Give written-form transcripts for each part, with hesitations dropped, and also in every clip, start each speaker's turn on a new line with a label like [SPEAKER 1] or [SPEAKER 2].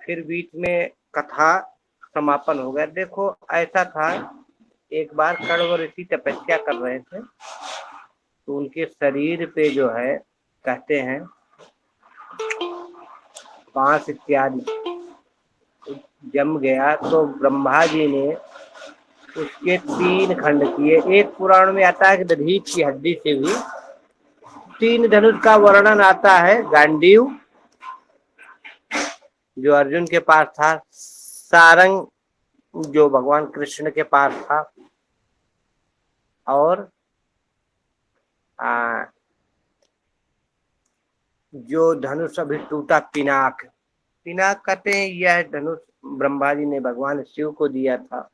[SPEAKER 1] फिर बीच में कथा समापन हो गया। देखो ऐसा था, एक बार कण्व ऋषि तपस्या कर रहे थे, तो उनके शरीर पे जो है कहते हैं पांस इत्यादि जम गया, तो ब्रह्मा जी ने उसके 3 खंड किए। एक पुराण में आता है कि दधीच की हड्डी से भी 3 धनुष का वर्णन आता है। गांडीव जो अर्जुन के पास था, सारंग जो भगवान कृष्ण के पास था, और जो धनुष अभी टूटा पिनाक। पिनाक कहते हैं यह धनुष ब्रह्मा जी ने भगवान शिव को दिया था।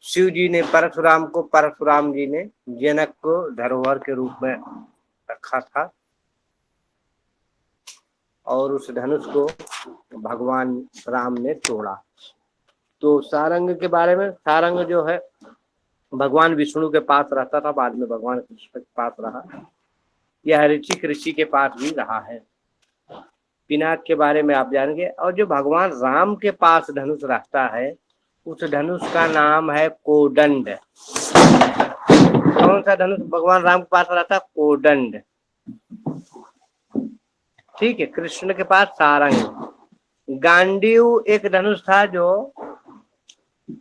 [SPEAKER 1] शिव जी ने परशुराम को, परशुराम जी ने जनक को धरोहर के रूप में रखा था, और उस धनुष को भगवान राम ने तोड़ा। तो सारंग के बारे में, सारंग जो है भगवान विष्णु के पास रहता था, बाद में भगवान कृष्ण के पास रहा। यह ऋषि के पास भी रहा है। पिनाक के बारे में आप जानेंगे। और जो भगवान राम के पास धनुष रहता है, उस धनुष का नाम है कोदंड। कौन सा धनुष भगवान राम के पास रहता? कोदंड। ठीक है। कृष्ण के पास सारंग। गांडीव एक धनुष था जो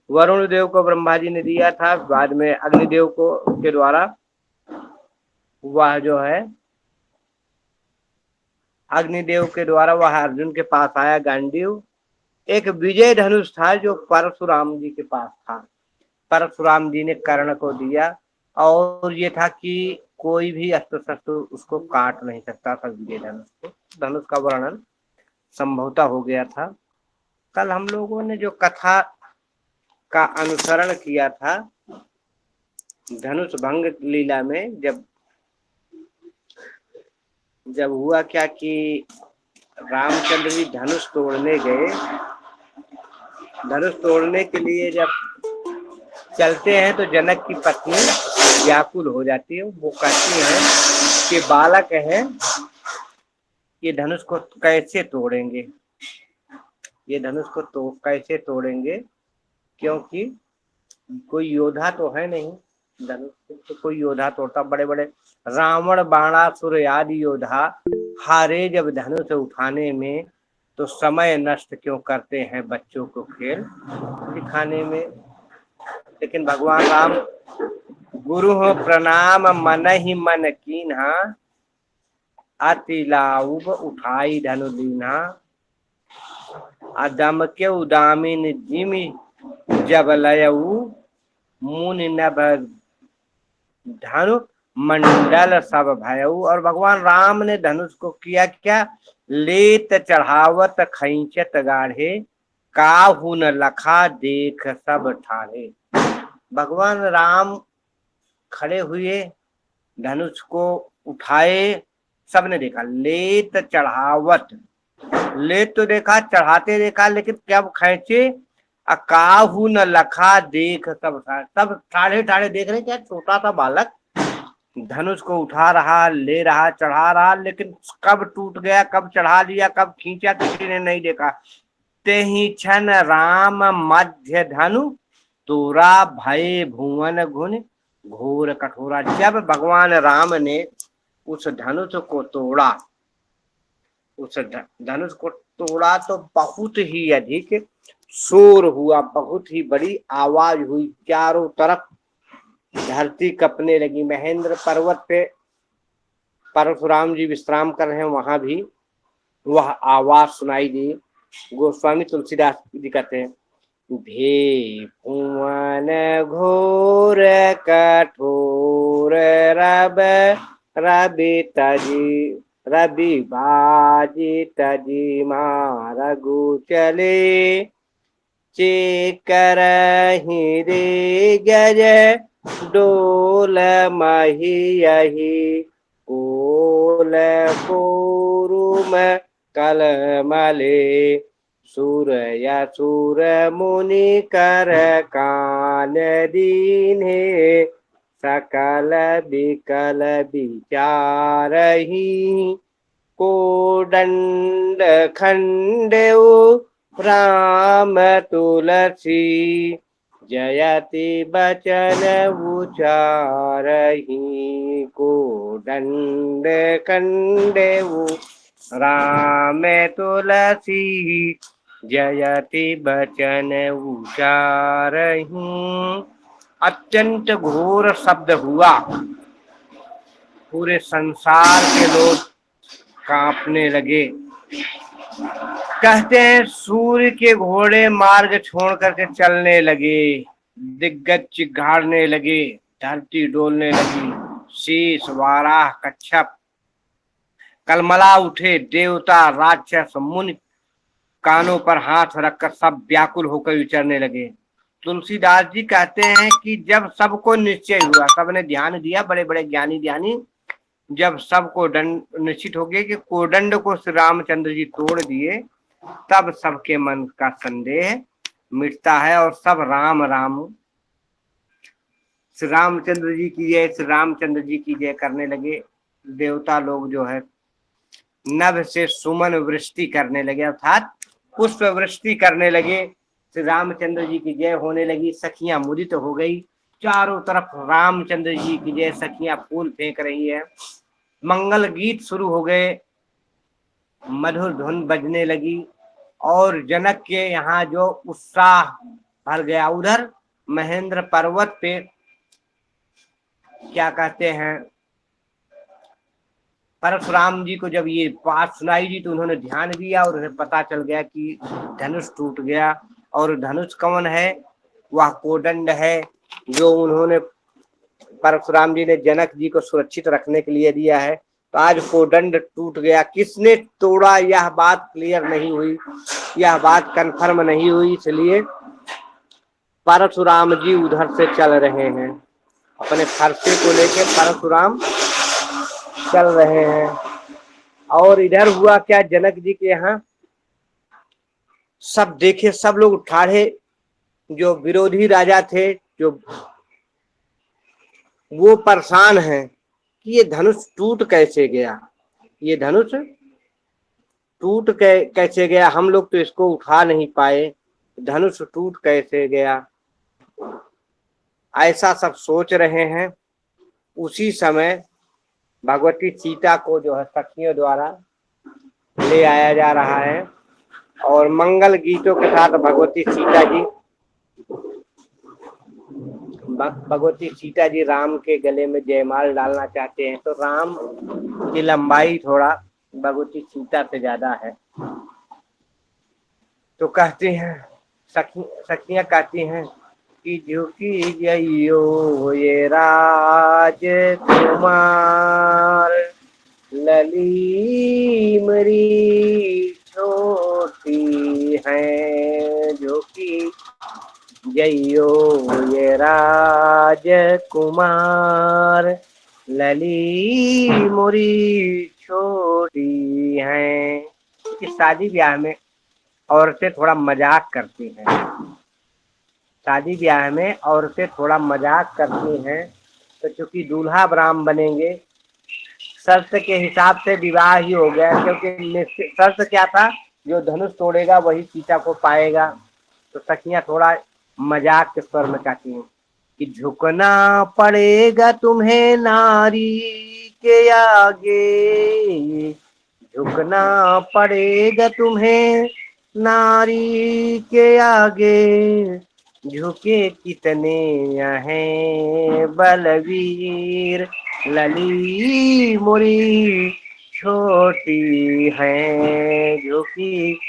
[SPEAKER 1] वरुण देव को ब्रह्मा जी ने दिया था, बाद में अग्निदेव को के द्वारा वह जो है अग्निदेव के द्वारा वह अर्जुन के पास आया गांडीव। एक विजय धनुष था जो परशुराम जी के पास था, परशुराम जी ने कर्ण को दिया, और ये था कि कोई भी अस्त्र शस्त्र उसको काट नहीं सकता था विजय धनुष को। धनुष का वर्णन संभवतः हो गया था। कल हम लोगों ने जो कथा का अनुसरण किया था धनुष भंग लीला में, जब हुआ क्या कि रामचंद्र जी धनुष तोड़ने गए। धनुष तोड़ने के लिए जब चलते हैं तो जनक की पत्नी व्याकुल हो जाती है। वो कहती है कि बालक है, ये धनुष को कैसे तोड़ेंगे, ये धनुष को तो कैसे तोड़ेंगे, क्योंकि कोई योद्धा तो है नहीं। धनुष तो कोई योद्धा तोड़ता, बड़े बड़े रावण बाणासुर आदि योद्धा हारे जब धनुष उठाने में, तो समय नष्ट क्यों करते हैं बच्चों को खेल दिखाने में। लेकिन भगवान राम गुरु हो प्रणाम मन ही मन कीन्हा, अति लाउब उठाई धनु दीन्हा, अदम के उदामिन जिमि जब लयऊ, मुनि नभ धनु मंडल सब भयऊ। और भगवान राम ने धनुष को किया क्या? लेत चढ़ावत खैंचत गाढ़े, काहू न लखा देख सब ठाढ़े। भगवान राम खड़े हुए, धनुष को उठाए, सबने देखा। लेत चढ़ावत, लेत तो देखा, चढ़ाते देखा, लेकिन कब खींचे? काहू न लखा देख सब ठाढ़े ठाढ़े देख रहे। क्या छोटा सा बालक धनुष को उठा रहा, ले रहा, चढ़ा रहा, लेकिन कब टूट गया, कब चढ़ा लिया, कब खींचा, किसी ने नहीं देखा। ते ही क्षण राम मध्य धनु, तोरा भय भुवन गुण घोर कठोरा। जब भगवान राम ने उस धनुष को तोड़ा, उस धनुष को तोड़ा, तो बहुत ही अधिक शोर हुआ, बहुत ही बड़ी आवाज हुई, चारों तरफ धरती कपने लगी। महेंद्र पर्वत पे परशुराम जी विश्राम कर रहे हैं, वहां भी वह आवाज सुनाई दी। गोस्वामी तुलसीदास जी कहते हैं, भे भुवन घोर कठोर रब रवि तजी, रवि बाजी तजी मारगु चले, चेकर रे गज डोल मही, कोल कोरुम कलमले, सुर या सुर मुनि कर कान दीन्हे, सकल विकल विचारही, कोदंड खंडेउ राम तुलसी जयति बचन उचारहि को दंड कंडेऊ राम तुलसी जयति बचन उचारहि। अत्यंत घोर शब्द हुआ, पूरे संसार के लोग कांपने लगे। कहते हैं सूर्य के घोड़े मार्ग छोड़ करके चलने लगे, दिग्गज चिघाड़ने लगे, धरती डोलने लगी, शीश वाराह कच्छप कलमला उठे, देवता राक्षस मुनि कानों पर हाथ रखकर सब व्याकुल होकर विचरने लगे। तुलसीदास जी कहते हैं कि जब सबको निश्चय हुआ, सबने ध्यान दिया, बड़े बड़े ज्ञानी ध्यानी, जब सबको निश्चित हो गया कि कोदंड को श्री रामचंद्र जी तोड़ दिए, तब सबके मन का संदेह मिटता है और सब राम राम, श्री रामचंद्र जी की जय, श्री रामचंद्र जी की जय करने लगे। देवता लोग जो है नभ से सुमन वृष्टि करने लगे, अर्थात पुष्प वृष्टि करने लगे। श्री रामचंद्र जी की जय होने लगी, सखियां मुदित हो गई, चारों तरफ रामचंद्र जी की जय, सखियां फूल फेंक रही है, मंगल गीत शुरू हो गए, मधुर धुन बजने लगी और जनक के यहाँ जो उत्साह भर गया। उधर महेंद्र पर्वत पे क्या कहते हैं, परशुराम जी को जब ये बात सुनाई दी तो उन्होंने ध्यान दिया और उन्हें पता चल गया कि धनुष टूट गया। और धनुष कौन है? वह कोदंड है जो उन्होंने, परशुराम जी ने जनक जी को सुरक्षित रखने के लिए दिया है। तो आज कोदंड टूट गया, किसने तोड़ा यह बात क्लियर नहीं हुई, यह बात कंफर्म नहीं हुई, इसलिए परशुराम जी उधर से चल रहे हैं, अपने फरसे को लेकर परशुराम चल रहे हैं। और इधर हुआ क्या, जनक जी के यहाँ सब देखे, सब लोग ठाड़े, जो विरोधी राजा थे जो, वो परेशान हैं कि ये धनुष टूट कैसे गया, ये धनुष टूट कैसे गया, हम लोग तो इसको उठा नहीं पाए, धनुष टूट कैसे गया, ऐसा सब सोच रहे हैं। उसी समय भगवती सीता को जो है सखियों द्वारा ले आया जा रहा है और मंगल गीतों के साथ भगवती सीता जी राम के गले में जयमाल डालना चाहते हैं। तो राम की लंबाई थोड़ा भगवती सीता से ज्यादा है, तो कहते हैं सखियां कहती हैं कि झुकी जइयो ये राज कुमार, लली मरी छोटी है, झुकी जइयो ये राज कुमार, लली मुरी छोटी है। कि शादी ब्याह में औरतें थोड़ा मजाक करती हैं, शादी ब्याह में औरतें थोड़ा मजाक करती हैं। तो चूंकि दूल्हा ब्राह्म बनेंगे, शर्त के हिसाब से विवाह ही हो गया, क्योंकि शर्त क्या था, जो धनुष तोड़ेगा वही सीता को पाएगा। तो सखियां थोड़ा मजाक के स्वर में कहती हैं कि झुकना पड़ेगा तुम्हें नारी के आगे, झुकना पड़ेगा तुम्हें नारी के आगे, झुके कितने हैं बलवीर, लली मुरी छोटी है, झुकी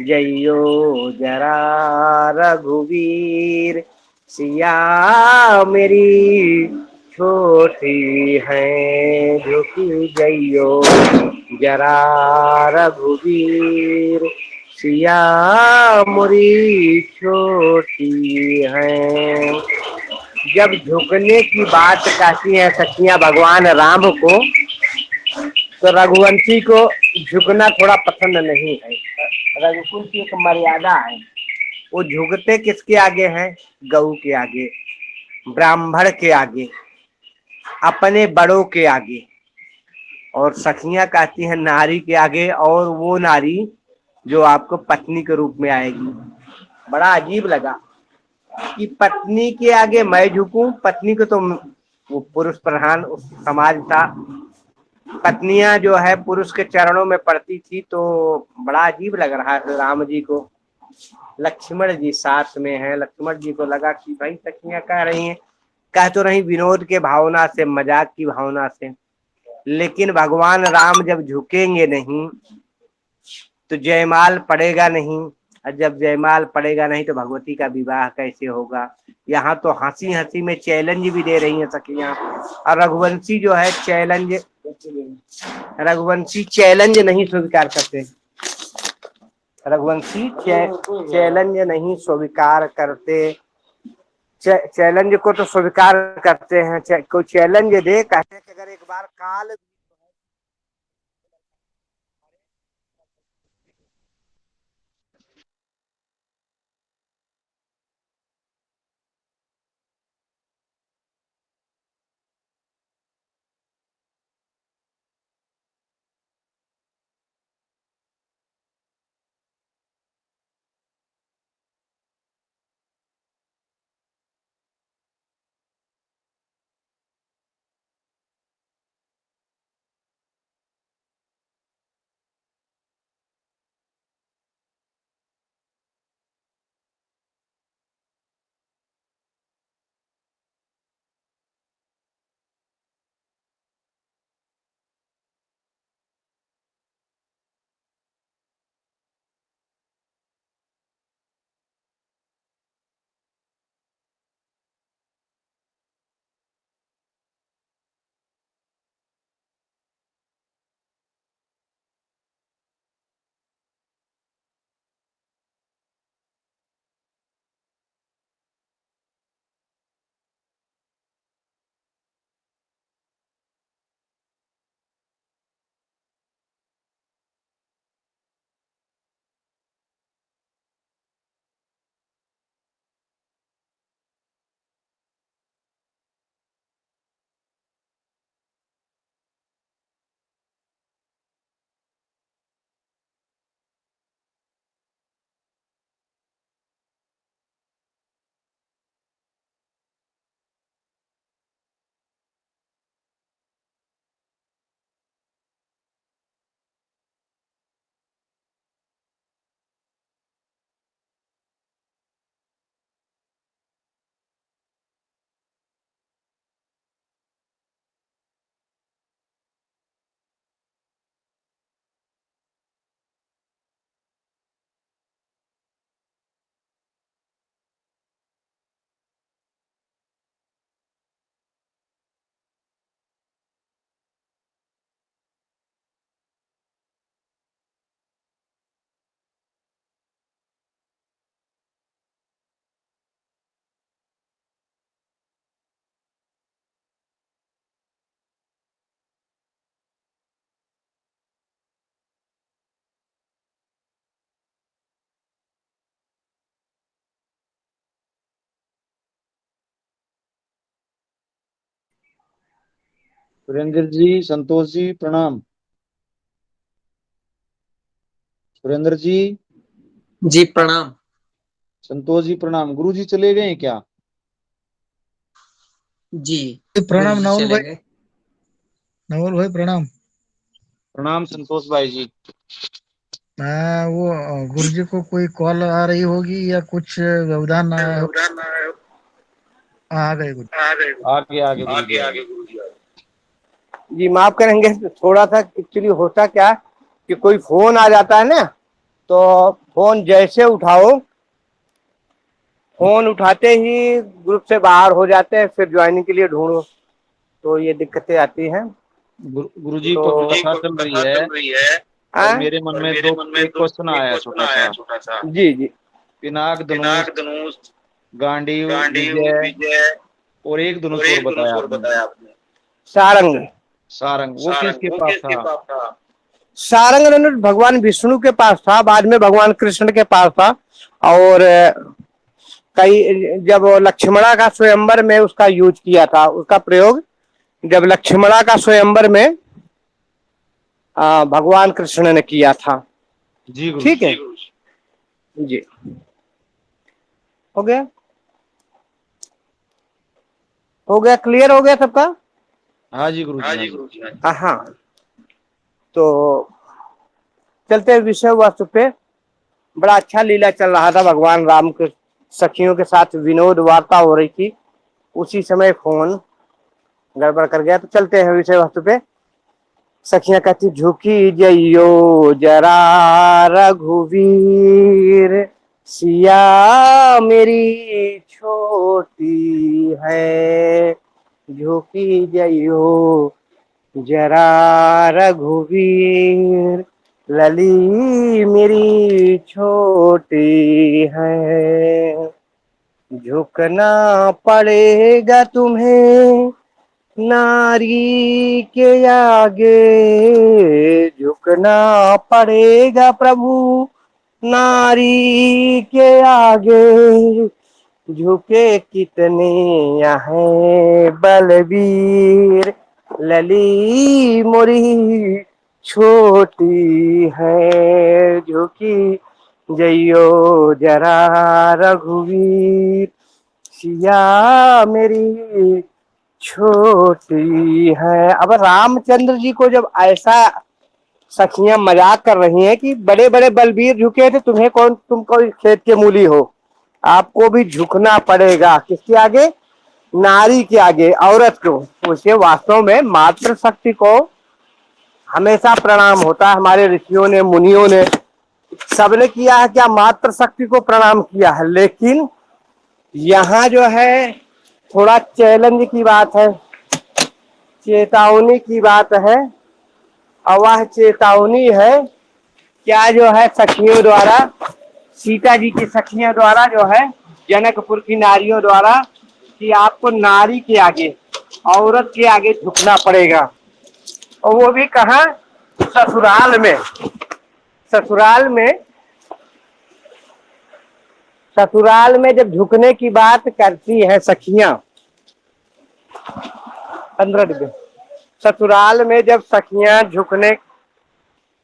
[SPEAKER 1] जइयो जरा रघुवीर, सिया मेरी छोटी है, झुकी जइयो जरा रघुवीर, सिया मोरी छोटी है। जब झुकने की बात कहती है सखियां भगवान राम को, तो रघुवंशी को झुकना थोड़ा पसंद नहीं है। रघुकुल की एक मर्यादा है, वो झुकते किसके आगे हैं? गऊ के आगे, ब्राह्मण के आगे, अपने बड़ों के आगे। और सखियां कहती हैं नारी के आगे, और वो नारी जो आपको पत्नी के रूप में आएगी। बड़ा अजीब लगा कि पत्नी के आगे मैं झुकूं। पत्नी को तो वो पुरुष प्रधान समाज था, पत्नियां जो है पुरुष के चरणों में पड़ती थी, तो बड़ा अजीब लग रहा है राम जी को। लक्ष्मण जी साथ में हैं, लक्ष्मण जी को लगा कि भाई सखियां कह रही हैं, कह तो रही विनोद के भावना से, मजाक की भावना से, लेकिन भगवान राम जब झुकेंगे नहीं तो जयमाल पड़ेगा नहीं, और जब जयमाल पड़ेगा नहीं तो भगवती का विवाह कैसे होगा। यहाँ तो हंसी हंसी में चैलेंज भी दे रही हैं सखियां, और रघुवंशी जो है रघुवंशी चैलेंज नहीं स्वीकार करते। रघुवंशी चैलेंज नहीं स्वीकार करते। चैलेंज को तो स्वीकार करते हैं। कोई चैलेंज दे, कहते हैं कि अगर एक बार काल
[SPEAKER 2] सुरेंद्र जी, संतोष जी प्रणाम। सुरेंद्र जी,
[SPEAKER 3] जी प्रणाम।
[SPEAKER 2] संतोष जी प्रणाम। गुरु जी चले गए हैं क्या?
[SPEAKER 3] जी
[SPEAKER 4] प्रणाम
[SPEAKER 3] गुरुजी
[SPEAKER 4] नवल
[SPEAKER 3] चले
[SPEAKER 4] भाई।
[SPEAKER 3] गए।
[SPEAKER 4] नवल भाई प्रणाम।
[SPEAKER 2] प्रणाम संतोष भाई जी।
[SPEAKER 4] वो गुरु जी को कोई कॉल आ रही होगी या कुछ व्यवधान आया हो। आ गए गुरु।
[SPEAKER 2] आगे आगे गुरु जी आगे।
[SPEAKER 1] जी माफ करेंगे, थोड़ा सा एक्चुअली होता क्या कि कोई फोन आ जाता है ना, तो फोन जैसे उठाओ, फोन उठाते ही ग्रुप से बाहर हो जाते हैं, फिर ज्वाइनिंग के लिए ढूंढो, तो ये दिक्कतें आती हैं।
[SPEAKER 2] गुरु जी
[SPEAKER 1] तो
[SPEAKER 2] को कथा चल रही है और मेरे मन में दो एक क्वेश्चन आया है छोटा सा।
[SPEAKER 1] जी जी।
[SPEAKER 2] पिनाक धनुष गांडीव विजय और एक धनुष और बताया आपने,
[SPEAKER 1] सारंग।
[SPEAKER 2] सारंग। वो किसके पास था?
[SPEAKER 1] सारंग धनुष भगवान विष्णु के पास था, बाद में भगवान कृष्ण के पास था। और कई जब लक्ष्मणा का स्वयंवर में उसका यूज किया था, उसका प्रयोग जब लक्ष्मणा का स्वयंवर में भगवान कृष्ण ने किया था।
[SPEAKER 2] जी गुरु
[SPEAKER 1] ठीक
[SPEAKER 2] जी।
[SPEAKER 1] है जी। हो गया, हो गया, क्लियर हो गया सबका?
[SPEAKER 2] हाँ जी गुरु जी, हाँ जी।
[SPEAKER 1] हाँ, तो चलते हैं विषय वस्तु पे। बड़ा अच्छा लीला चल रहा था, भगवान राम के सखियों के साथ विनोद वार्ता हो रही थी, उसी समय फोन गड़बड़ कर गया। तो चलते हैं विषय वस्तु पे। सखियां कहती, झुकी जइयो जरा रघुवीर, सिया मेरी छोटी है, झुकी जइयो जरा रघुवीर, लली मेरी छोटी है, झुकना पड़ेगा तुम्हें नारी के आगे, झुकना पड़ेगा प्रभु नारी के आगे, झुके कितने हैं बलवीर, लली मोरी छोटी है, झुकी जइयो जरा रघुवीर, सिया मेरी छोटी है। अब रामचंद्र जी को जब ऐसा सखियां मजाक कर रही हैं कि बड़े बड़े बलबीर झुके थे, तुम्हें कौन, तुम कोई खेत के मूली हो, आपको भी झुकना पड़ेगा। किसके आगे? नारी के आगे, औरत को। उसे वास्तव में मातृ शक्ति को हमेशा प्रणाम होता है। हमारे ऋषियों ने, मुनियों ने, सबने किया है क्या? मातृ शक्ति को प्रणाम किया है। लेकिन यहाँ जो है थोड़ा चैलेंज की बात है, चेतावनी की बात है। और वह चेतावनी है क्या, जो है सखियों द्वारा, सीता जी की सखियों द्वारा, जो है जनकपुर की नारियों द्वारा, कि आपको नारी के आगे, औरत के आगे झुकना पड़ेगा। और वो भी कहाँ? ससुराल में। ससुराल में, ससुराल में जब झुकने की बात करती है सखियां, 15 डिब्बे, ससुराल में जब सखियां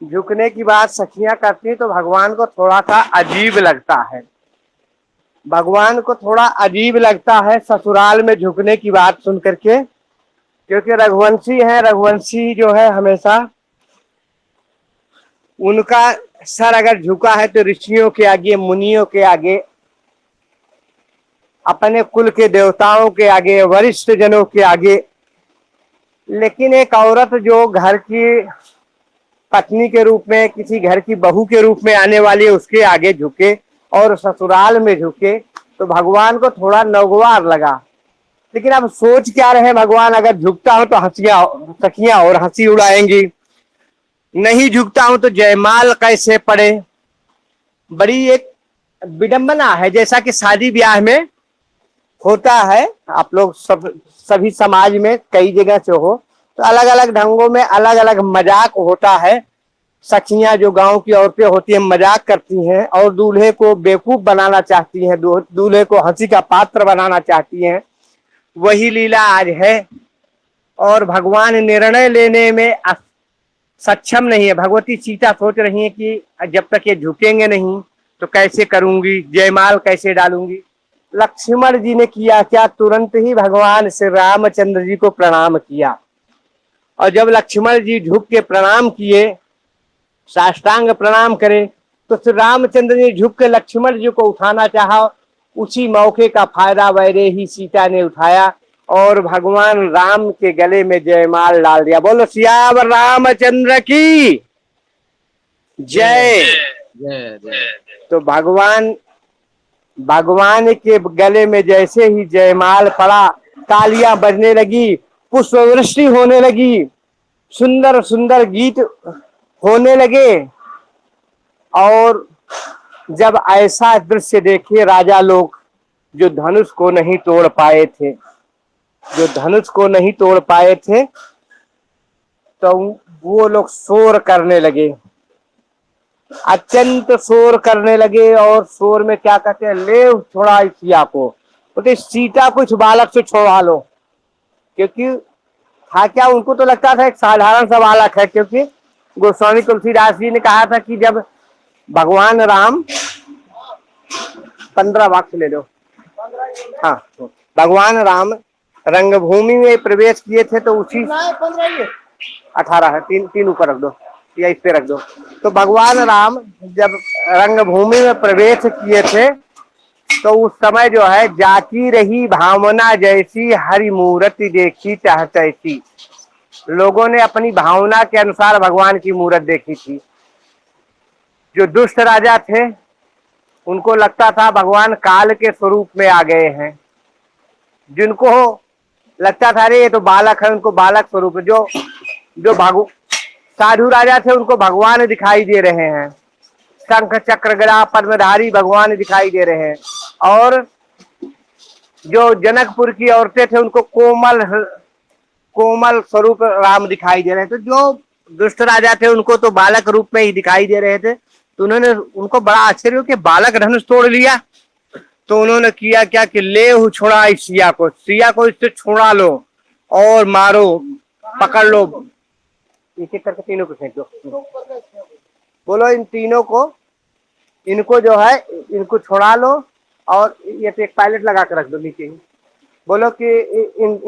[SPEAKER 1] झुकने की बात सखियां करती हैं, तो भगवान को थोड़ा सा अजीब लगता है। भगवान को थोड़ा अजीब लगता है ससुराल में झुकने की बात सुन करके, क्योंकि रघुवंशी है। रघुवंशी जो है हमेशा उनका सर अगर झुका है तो ऋषियों के आगे, मुनियों के आगे, अपने कुल के देवताओं के आगे, वरिष्ठ जनों के आगे। लेकिन एक औरत जो घर की पत्नी के रूप में, किसी घर की बहू के रूप में आने वाली है, उसके आगे झुके और ससुराल में झुके, तो भगवान को थोड़ा नागवार लगा। लेकिन अब सोच क्या रहे भगवान, अगर झुकता हूं तो हंसियां, सखियां और हंसी उड़ाएंगी, नहीं झुकता हूं तो जयमाल कैसे पड़े। बड़ी एक विडंबना है, जैसा कि शादी ब्याह में होता है। आप लोग सभी समाज में कई जगह से हो, तो अलग अलग ढंगों में अलग अलग मजाक होता है। सखियां जो गांव की औरतें होती हैं मजाक करती हैं और दूल्हे को बेवकूफ बनाना चाहती हैं, दूल्हे को हंसी का पात्र बनाना चाहती हैं। वही लीला आज है। और भगवान निर्णय लेने में सक्षम नहीं है। भगवती सीता सोच रही है कि जब तक ये झुकेंगे नहीं तो कैसे करूंगी, जयमाल कैसे डालूंगी। लक्ष्मण जी ने किया क्या? तुरंत ही भगवान श्री रामचंद्र जी को प्रणाम किया। और जब लक्ष्मण जी झुक के प्रणाम किए, साष्टांग प्रणाम करे, तो श्री रामचंद्र जी झुक के लक्ष्मण जी को उठाना चाहा। उसी मौके का फायदा वैदेही सीता ने उठाया और भगवान राम के गले में जयमाल डाल दिया। बोलो सियावर रामचंद्र की जय।
[SPEAKER 2] जय जय।
[SPEAKER 1] तो भगवान के गले में जैसे ही जयमाल पड़ा, तालियां बजने लगी, पुष्पवृष्टि होने लगी, सुंदर सुंदर गीत होने लगे। और जब ऐसा दृश्य देखे राजा लोग, जो धनुष को नहीं तोड़ पाए थे, जो धनुष को नहीं तोड़ पाए थे, तो वो लोग शोर करने लगे, अत्यंत शोर करने लगे। और शोर में क्या कहते हैं, ले छोड़ा सिया को, बोलते सीता को इस बालक से छोड़ा लो। क्योंकि था क्या, उनको तो लगता था एक साधारण सा बालक है। क्योंकि गोस्वामी तुलसीदास जी ने कहा था कि जब भगवान राम 15 वाक्य ले लो। हाँ, भगवान राम रंगभूमि में प्रवेश किए थे तो उसी 18 है, तीन ऊपर रख दो या इस पे रख दो। तो भगवान राम जब रंगभूमि में प्रवेश किए थे तो उस समय जो है, जाती रही भावना जैसी हरि मूर्ति देखी चाहत ऐसी। लोगों ने अपनी भावना के अनुसार भगवान की मूर्त देखी थी। जो दुष्ट राजा थे उनको लगता था भगवान काल के स्वरूप में आ गए हैं। जिनको लगता था अरे ये तो बालक है, उनको बालक स्वरूप। जो जो साधु राजा थे उनको भगवान दिखाई दे रहे हैं। शंख चक्र गदा पद्मधारी भगवान दिखाई दे रहे हैं। और जो जनकपुर की औरतें थे उनको कोमल स्वरूप राम दिखाई दे रहे थे। जो दुष्ट राजा थे उनको तो बालक रूप में ही दिखाई दे रहे थे। तो उनको बड़ा आश्चर्य हो कि बालक धनुष तोड़ लिया। तो उन्होंने किया क्या कि ले छोड़ा इस सिया को इससे छुड़ा लो और मारो, पकड़ लो। एक एक करके तीनों को फेंक दो। बोलो इन तीनों को, इनको जो है इनको छुड़ा लो और ये एक पायलट लगा कर रख दो नीचे। बोलो कि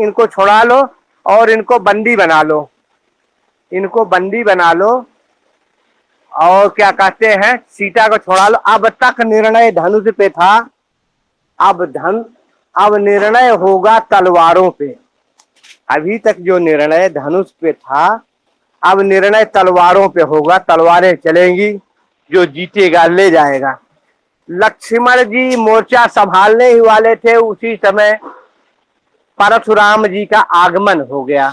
[SPEAKER 1] इनको छुड़ा लो और इनको बंदी बना लो। इनको बंदी बना लो और क्या कहते हैं, सीता को छुड़ा लो। अब तक निर्णय धनुष पे था, अब निर्णय होगा तलवारों पे। अभी तक जो निर्णय धनुष पे था, अब निर्णय तलवारों पे होगा। तलवारें चलेंगी, जो जीतेगा ले जाएगा। लक्ष्मण जी मोर्चा संभालने ही वाले थे, उसी समय परशुराम जी का आगमन हो गया।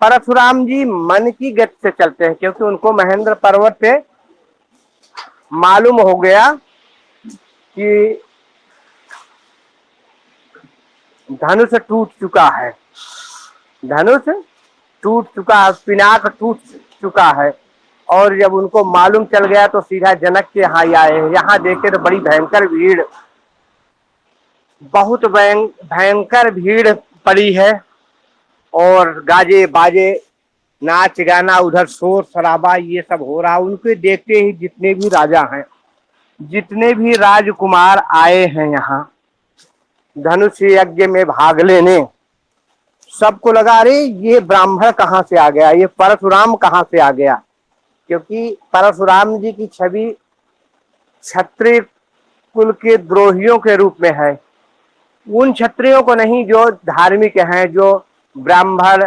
[SPEAKER 1] परशुराम जी मन की गति से चलते हैं, क्योंकि उनको महेंद्र पर्वत पे मालूम हो गया कि धनुष टूट चुका है। धनुष टूट चुका है, पिनाक टूट चुका है। और जब उनको मालूम चल गया तो सीधा जनक के यहाँ ही आए। यहाँ देखे तो बड़ी भयंकर भीड़, बहुत भयंकर भीड़ पड़ी है। और गाजे बाजे, नाच गाना, उधर शोर शराबा, ये सब हो रहा। उनके देखते ही जितने भी राजा हैं, जितने भी राजकुमार आए हैं यहाँ धनुष यज्ञ में भाग लेने, सबको लगा अरे ये ब्राह्मण कहाँ से आ गया, ये परशुराम कहाँ से आ गया। क्योंकि परशुराम जी की छवि क्षत्रिय कुल के द्रोहियों के रूप में है। उन क्षत्रियों को नहीं जो धार्मिक हैं, जो ब्राह्मण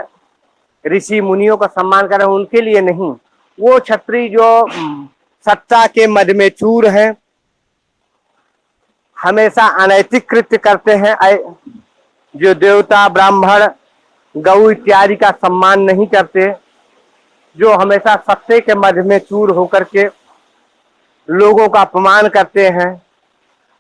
[SPEAKER 1] ऋषि मुनियों का सम्मान कर रहे हैं, उनके लिए नहीं। वो क्षत्रिय जो सत्ता के मद में चूर हैं, हमेशा अनैतिक कृत्य करते हैं, जो देवता ब्राह्मण गौ इत्यादि का सम्मान नहीं करते, जो हमेशा सत्य के मद में चूर होकर के लोगों का अपमान करते हैं,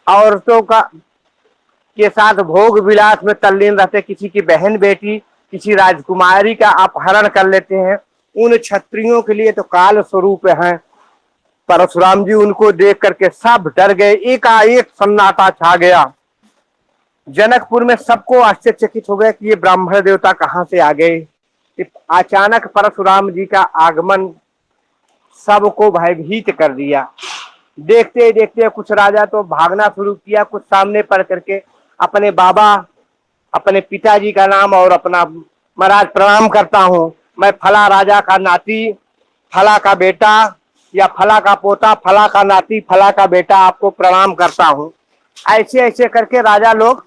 [SPEAKER 1] औरतों के साथ भोग विलास में तल्लीन रहते, किसी की बहन बेटी, किसी राजकुमारी का अपहरण कर लेते हैं। उन क्षत्रियों के लिए तो काल स्वरूप हैं। परशुराम जी उनको देख करके सब डर गए। एकाएक सन्नाटा छा गया। जनकपुर में सबको आश्चर्यचकित हो गया कि ये ब्राह्मण देवता कहाँ से आ गए। अचानक परशुराम जी का आगमन सबको भयभीत कर दिया। देखते देखते कुछ राजा तो भागना शुरू किया, कुछ सामने पड़ करके अपने बाबा, अपने पिताजी का नाम और अपना, महाराज प्रणाम करता हूँ, मैं फला राजा का नाती, फला का बेटा या फला का पोता, फला का नाती, फला का बेटा आपको प्रणाम करता हूँ। ऐसे ऐसे करके राजा लोग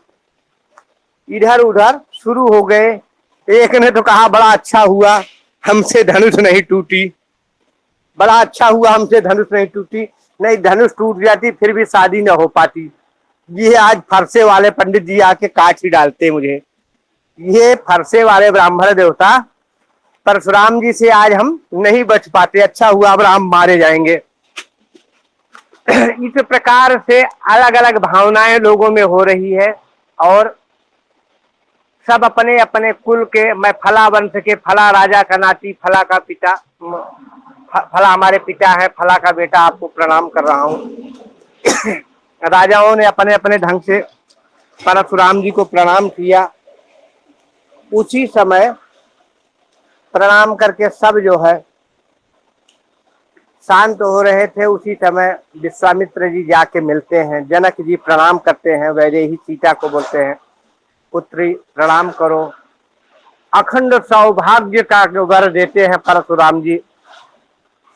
[SPEAKER 1] इधर उधर शुरू हो गए। एक ने तो कहा बड़ा अच्छा हुआ हमसे धनुष नहीं टूटी, बड़ा अच्छा हुआ हमसे धनुष नहीं टूटी, नहीं धनुष टूट जाती फिर भी शादी न हो पाती। ये आज फरसे वाले पंडित जी आके काट ही डालते मुझे। ये फरसे वाले ब्राह्मण देवता परशुराम जी से आज हम नहीं बच पाते, अच्छा हुआ अब राम मारे जाएंगे। इस प्रकार से अलग अलग भावनाएं लोगों में हो रही है। और सब अपने अपने कुल के, मैं फला वंश के, फला राजा का नाती, फला का पिता, फला हमारे पिता है, फला का बेटा आपको प्रणाम कर रहा हूँ। राजाओं ने अपने अपने ढंग से परशुराम जी को प्रणाम किया। उसी समय प्रणाम करके सब जो है शांत हो रहे थे, उसी समय विश्वामित्र जी जाके मिलते हैं। जनक जी प्रणाम करते हैं, वैदेही सीता को बोलते हैं, पुत्री प्रणाम करो। अखंड सौभाग्य का वर देते हैं परशुराम जी।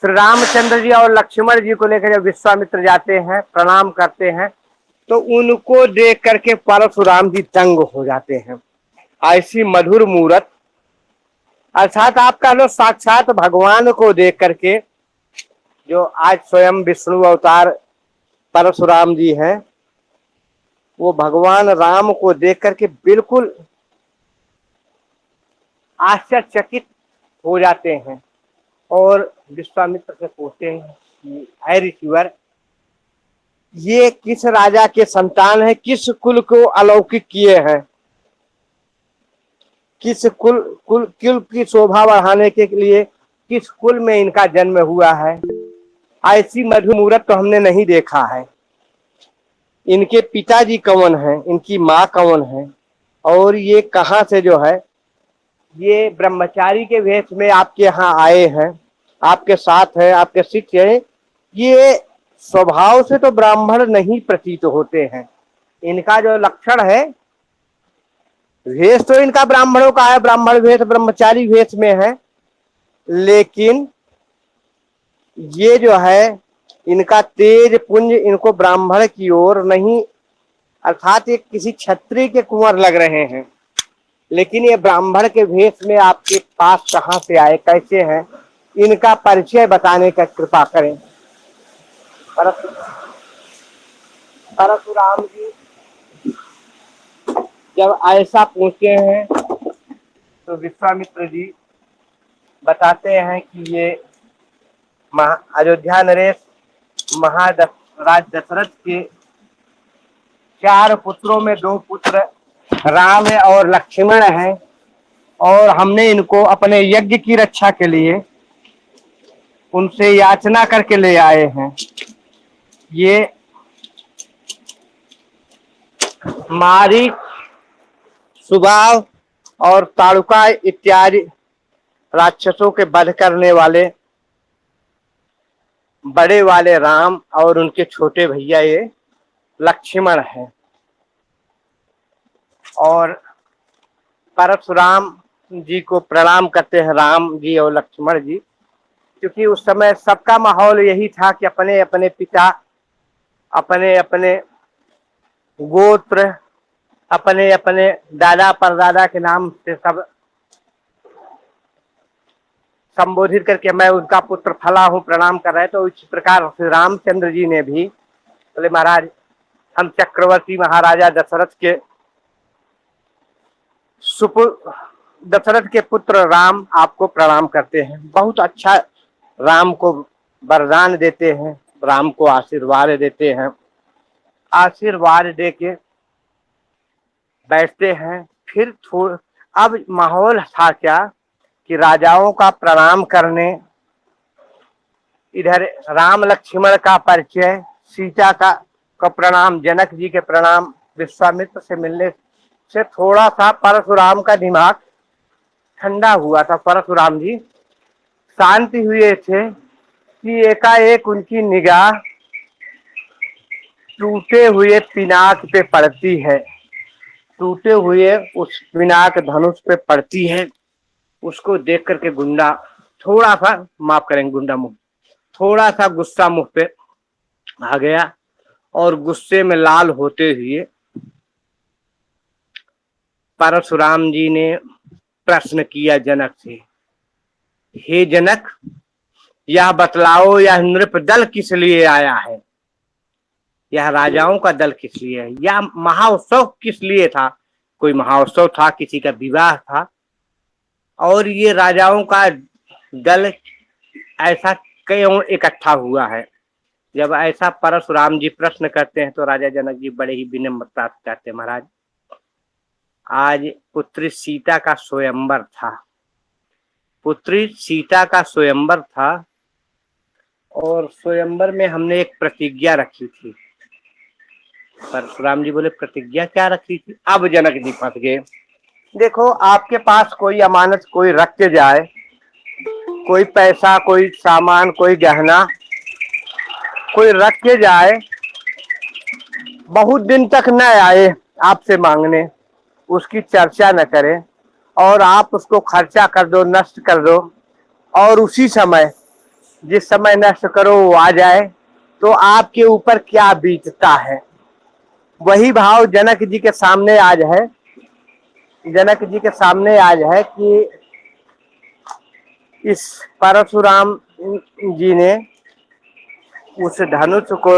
[SPEAKER 1] श्री रामचंद्र जी और लक्ष्मण जी को लेकर जब विश्वामित्र जाते हैं, प्रणाम करते हैं, तो उनको देख करके परशुराम जी दंग हो जाते हैं। ऐसी मधुर मूरत, अर्थात आप कह लो साक्षात भगवान को देख करके, जो आज स्वयं विष्णु अवतार परशुराम जी हैं, वो भगवान राम को देख करके बिल्कुल आश्चर्यचकित हो जाते हैं और विश्वामित्र से पूछते हैं कि है ऋषिवर, ये किस राजा के संतान है, किस कुल को अलौकिक किए हैं, किस कुल की शोभा बढ़ाने के लिए किस कुल में इनका जन्म हुआ है। ऐसी मधुर मूरत तो हमने नहीं देखा है। इनके पिताजी कौन हैं, इनकी माँ कौन है, और ये कहाँ से जो है ये ब्रह्मचारी के वेश में आपके यहाँ आए हैं, आपके साथ है, आपके शिष्य है। ये स्वभाव से तो ब्राह्मण नहीं प्रतीत होते हैं। इनका जो लक्षण है, वेश तो इनका ब्राह्मणों का है, ब्राह्मण वेश, ब्रह्मचारी वेश में है, लेकिन ये जो है इनका तेज पुंज इनको ब्राह्मण की ओर नहीं, अर्थात ये किसी क्षत्रिय के कुंवर लग रहे हैं। लेकिन ये ब्राह्मण के वेश में आपके पास कहाँ से आए, कैसे हैं, इनका परिचय बताने का कृपा करें। परशुराम जी जब ऐसा पूछते हैं तो विश्वामित्र जी बताते हैं कि ये अयोध्या नरेश महाराज दशरथ के 4 पुत्रों में 2 पुत्र राम है और लक्ष्मण है, और हमने इनको अपने यज्ञ की रक्षा के लिए उनसे याचना करके ले आए हैं। ये मारी, सुबाव और ताड़ुका इत्यादि राक्षसों के वध करने वाले बड़े वाले राम और उनके छोटे भैया ये लक्ष्मण हैं। और परशुराम जी को प्रणाम करते हैं राम जी और लक्ष्मण जी, क्योंकि उस समय सबका माहौल यही था कि अपने अपने पिता, अपने अपने गोत्र, अपने अपने दादा परदादा के नाम से सब संबोधित करके मैं उनका पुत्र फला हूँ, प्रणाम कर रहे। तो इस प्रकार श्री रामचंद्र जी ने भी बोले, महाराज हम चक्रवर्ती महाराजा दशरथ के पुत्र राम आपको प्रणाम करते हैं। बहुत अच्छा राम को वरदान देते हैं, राम को आशीर्वाद देते हैं। आशीर्वाद दे के बैठते हैं। फिर अब माहौल था क्या कि राजाओं का प्रणाम करने, इधर राम लक्ष्मण का परिचय, सीता का प्रणाम, जनक जी के प्रणाम, विश्वामित्र से मिलने से थोड़ा सा परशुराम का दिमाग ठंडा हुआ था। परशुराम जी शांति हुए थे कि एकाएक उनकी निगाह टूटे हुए पिनाक पे पड़ती है, टूटे हुए उस पिनाक धनुष पे पड़ती है। उसको देख करके गुंडा थोड़ा सा, माफ करेंगे, गुंडा मुंह, थोड़ा सा गुस्सा मुंह पे आ गया और गुस्से में लाल होते हुए परशुराम जी ने प्रश्न किया जनक से, हे जनक, यह बतलाओ यह नृप दल किस लिए आया है, यह राजाओं का दल किस लिए है, यह महाउत्सव किस लिए था। कोई महाउत्सव था, किसी का विवाह था, और ये राजाओं का दल ऐसा क्यों इकट्ठा हुआ है। जब ऐसा परशुराम जी प्रश्न करते हैं तो राजा जनक जी बड़े ही विनम्रता से कहते हैं, महाराज आज पुत्री सीता का स्वयंवर था, पुत्री सीता का स्वयंवर था, और स्वयंवर में हमने एक प्रतिज्ञा रखी थी। परशुराम जी बोले, प्रतिज्ञा क्या रखी थी। अब जनक जी फंस गए। देखो, आपके पास कोई अमानत कोई रख के जाए, कोई पैसा, कोई सामान, कोई गहना, कोई रख के जाए, बहुत दिन तक न आए आपसे मांगने, उसकी चर्चा न करे और आप उसको खर्चा कर दो, नष्ट कर दो, और उसी समय जिस समय नष्ट करो वो आ जाए, तो आपके ऊपर क्या बीतता है। वही भाव जनक जी के सामने आज है। जनक जी के सामने आज है कि इस परशुराम जी ने उस धनुष को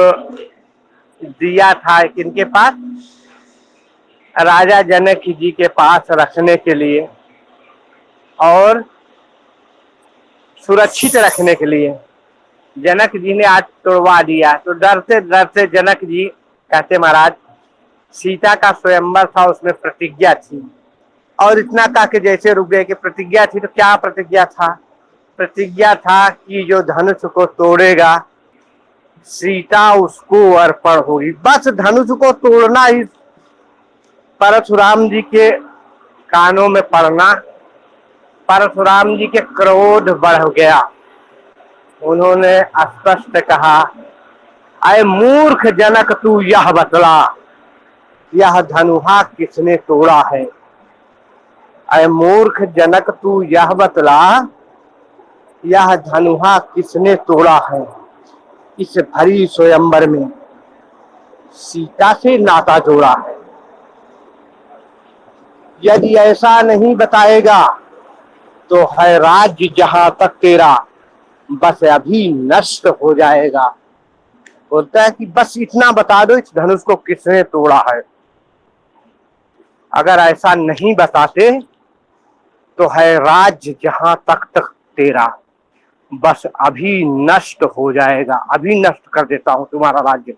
[SPEAKER 1] दिया था किनके पास, राजा जनक जी के पास रखने के लिए और सुरक्षित रखने के लिए। जनक जी ने आज तोड़वा दिया, तो डरते डरते जनक जी कहते महाराज सीता का स्वयंवर था, उसमें प्रतिज्ञा थी, और इतना कहा कि जैसे रुक गए कि प्रतिज्ञा थी, तो क्या प्रतिज्ञा था? प्रतिज्ञा था कि जो धनुष को तोड़ेगा सीता उसको अर्पण होगी। बस धनुष को तोड़ना ही परशुराम जी के कानों में पड़ना, परशुराम जी के क्रोध बढ़ गया। उन्होंने स्पष्ट कहा, अय मूर्ख जनक तू यह बतला, यह धनुहा किसने तोड़ा है? अय मूर्ख जनक तू यह बतला, यह धनुहा किसने तोड़ा है? इस भरी स्वयंवर में सीता से नाता जोड़ा है। यदि ऐसा नहीं बताएगा तो है राज्य जहां तक तेरा, बस अभी नष्ट हो जाएगा। बोलता है कि बस इतना बता दो इस धनुष को किसने तोड़ा है। अगर ऐसा नहीं बताते तो है राज्य जहां तक तेरा, बस अभी नष्ट हो जाएगा, अभी नष्ट कर देता हूं तुम्हारा राज्य,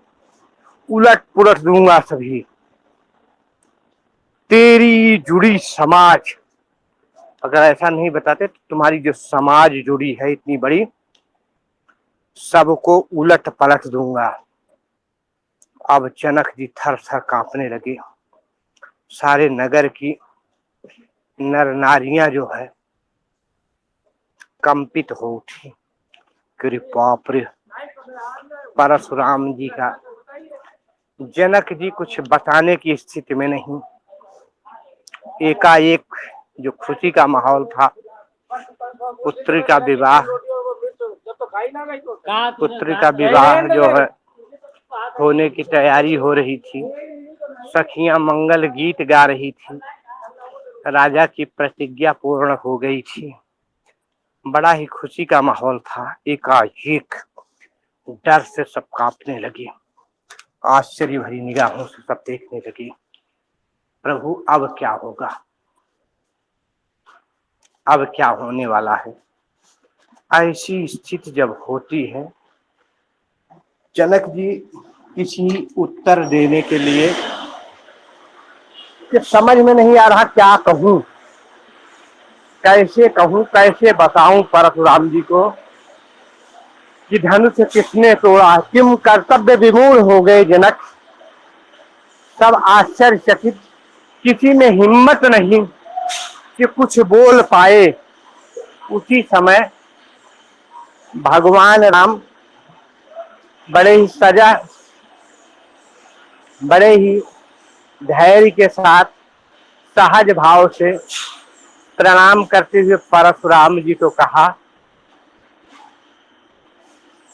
[SPEAKER 1] उलट पुलट दूंगा सभी। तेरी जुड़ी समाज, अगर ऐसा नहीं बताते तो तुम्हारी जो समाज जुड़ी है इतनी बड़ी, सबको उलट पलट दूंगा। अब जनक जी थर थर कांपने लगे। सारे नगर की नर नारियां जो है कंपित हो उठी कि बाप रे, परशुराम जी का। जनक जी कुछ बताने की स्थिति में नहीं। एकाएक जो खुशी का माहौल था, पुत्री का विवाह, पुत्री का विवाह जो है होने की तैयारी हो रही थी, सखियां मंगल गीत गा रही थी, राजा की प्रतिज्ञा पूर्ण हो गई थी, बड़ा ही खुशी का माहौल था। एकाएक डर से सब कांपने लगे, आश्चर्य भरी निगाहों से सब देखने लगे, प्रभु अब क्या होगा, अब क्या होने वाला है। ऐसी स्थिति जब होती है, जनक जी किसी उत्तर देने के लिए कि समझ में नहीं आ रहा क्या कहूं, कैसे बताऊं परशुराम जी को कि धनुष किसने तोड़ा। किम कर्तव्य विमूढ़ हो गए जनक, सब आश्चर्यचकित, किसी में हिम्मत नहीं कि कुछ बोल पाए। उसी समय भगवान राम बड़े ही बड़े ही धैर्य के साथ सहज भाव से प्रणाम करते हुए परशुराम जी को कहा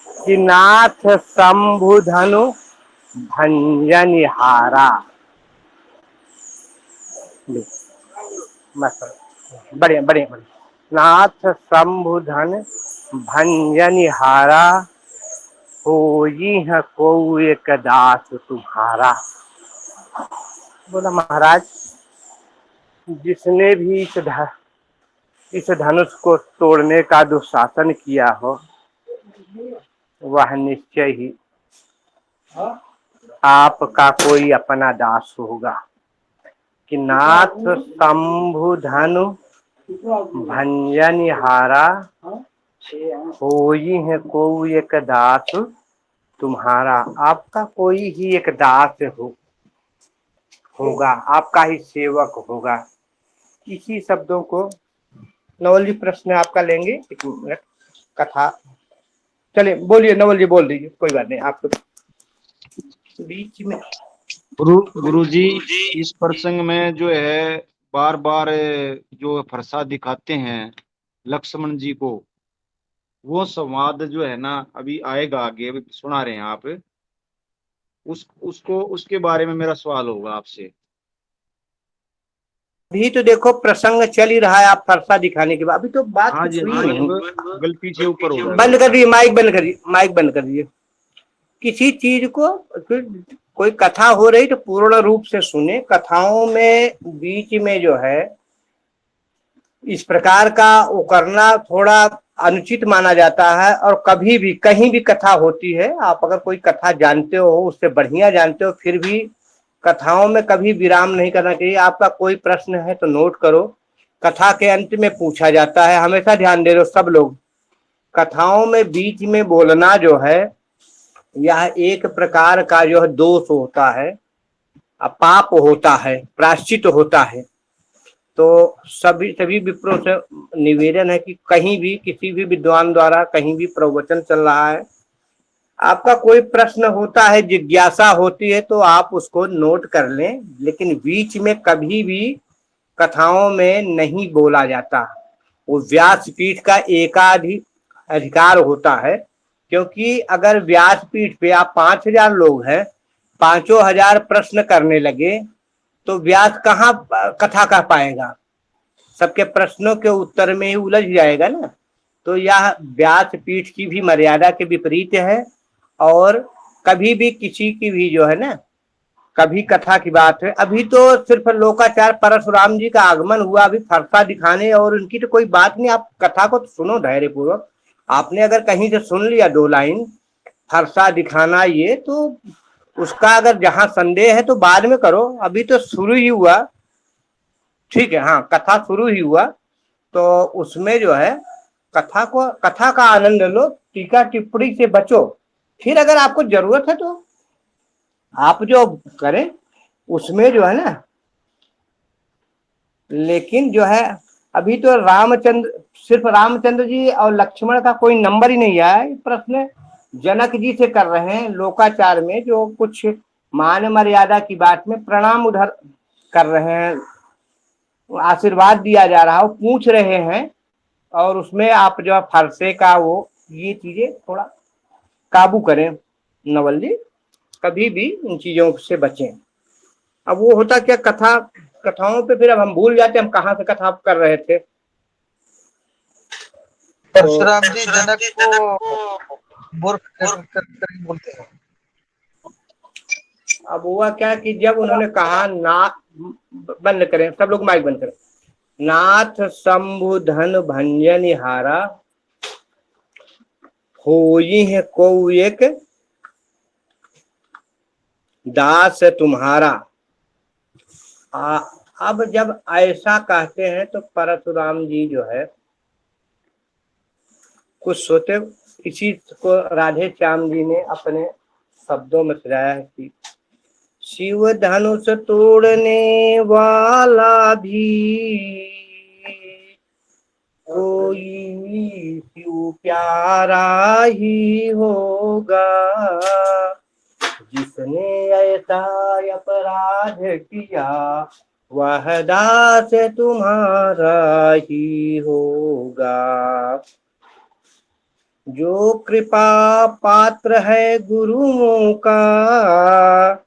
[SPEAKER 1] कि नाथ शंभु धनु भंजनिहारा। बढ़िया बढ़िया बढ़िया। नाथ शंभु धन भंजनिहारा, होई है को एक दास तुम्हारा। बोला महाराज, जिसने भी इस धनुष को तोड़ने का दुशासन किया हो, वह निश्चय ही आपका कोई अपना दास होगा। कि नाथ शंभु धनु भंजनिहारा, कोई है कोई एक दास तुम्हारा। आपका कोई ही एक दास होगा, आपका ही सेवक होगा। इसी शब्दों को नवल जी प्रश्न आपका लेंगे, एक मिनट। कथा चलिए बोलिए नवल जी, बोल दीजिए, कोई बात नहीं, आप तो बीच में।
[SPEAKER 2] गुरु जी, इस प्रसंग में जो है बार बार जो फरसा दिखाते हैं लक्ष्मण जी को, वो संवाद जो है ना अभी आएगा आगे, अभी सुना रहे हैं आप, उसको उसके बारे में मेरा सवाल होगा आपसे।
[SPEAKER 1] अभी तो देखो प्रसंग चल ही रहा है, आप फरसा दिखाने के बाद, अभी तो बात
[SPEAKER 2] हाँ
[SPEAKER 1] कुछ
[SPEAKER 2] जी, हाँ
[SPEAKER 1] हुई
[SPEAKER 2] जी,
[SPEAKER 1] नहीं।
[SPEAKER 2] मतलब गल पीछे ऊपर हो रहा है
[SPEAKER 1] बंद
[SPEAKER 2] वो।
[SPEAKER 1] कर दीजिए, माइक बंद करिए, माइक बंद कर दीजिए। किसी चीज को फिर कोई कथा हो रही तो पूर्ण रूप से सुने। कथाओं में बीच में जो है इस प्रकार का वो करना थोड़ा अनुचित माना जाता है। और कभी भी कहीं भी कथा होती है, आप अगर कोई कथा जानते हो, उससे बढ़िया जानते हो, फिर भी कथाओं में कभी विराम नहीं करना चाहिए। आपका कोई प्रश्न है तो नोट करो, कथा के अंत में पूछा जाता है। हमेशा ध्यान दे दो सब लोग, कथाओं में बीच में बोलना जो है यह एक प्रकार का जो है दोष होता है, पाप होता है, प्रायश्चित होता है। तो सभी सभी विप्रों से निवेदन है कि कहीं भी किसी भी विद्वान द्वारा कहीं भी प्रवचन चल रहा है, आपका कोई प्रश्न होता है, जिज्ञासा होती है, तो आप उसको नोट कर लें, लेकिन बीच में कभी भी कथाओं में नहीं बोला जाता। वो व्यासपीठ का अधिकार होता है। क्योंकि अगर व्यासपीठ पे आप 5,000 लोग हैं, 5,000 प्रश्न करने लगे तो व्यास कहाँ कथा कह पाएगा, सबके प्रश्नों के उत्तर में ही उलझ जाएगा ना। तो यह व्यासपीठ की भी मर्यादा के विपरीत है। और कभी भी किसी की भी जो है ना, कभी कथा की बात है, अभी तो सिर्फ लोकाचार परशुराम जी का आगमन हुआ, अभी फरसा दिखाने और उनकी तो कोई बात नहीं। आप कथा को तो सुनो धैर्य पूर्वक। आपने अगर कहीं से सुन लिया 2 लाइन फरसा दिखाना, ये तो उसका अगर जहां संदेह है तो बाद में करो, अभी तो शुरू ही हुआ। ठीक है, हाँ, कथा शुरू ही हुआ, तो उसमें जो है कथा का आनंद लो, टीका टिप्पणी से बचो। फिर अगर आपको जरूरत है तो आप जो करें उसमें जो है ना। लेकिन जो है अभी तो सिर्फ रामचंद्र जी और लक्ष्मण का कोई नंबर ही नहीं आया। प्रश्न जनक जी से कर रहे हैं लोकाचार में, जो कुछ मान मर्यादा की बात में प्रणाम उधर कर रहे हैं, आशीर्वाद दिया जा रहा है, वो पूछ रहे हैं। और उसमें आप जो फरसे का वो ये चीजें थोड़ा काबू करें नवल जी, कभी भी इन चीजों से बचें। अब वो होता क्या, कथाओं पे फिर अब हम भूल जाते हम कहाँ से कथा कर रहे थे। तो
[SPEAKER 4] परशुराम जी जनक को मूर्ख कर बोलते हैं।
[SPEAKER 1] अब हुआ क्या कि जब उन्होंने कहा ना, बंद करें सब लोग, माइक बंद करें। नाथ शंभु धन भंजन हारा, होई है को एक दास तुम्हारा। अब जब ऐसा कहते हैं तो परशुराम जी जो है कुछ सोते, इसी को राधे श्याम जी ने अपने शब्दों में सजाया है कि शिव धनुष तोड़ने वाला भी कोई शिव प्यारा ही होगा, जिसने ऐसा अपराध किया वह दास तुम्हारा ही होगा। जो कृपा पात्र है गुरुओं का,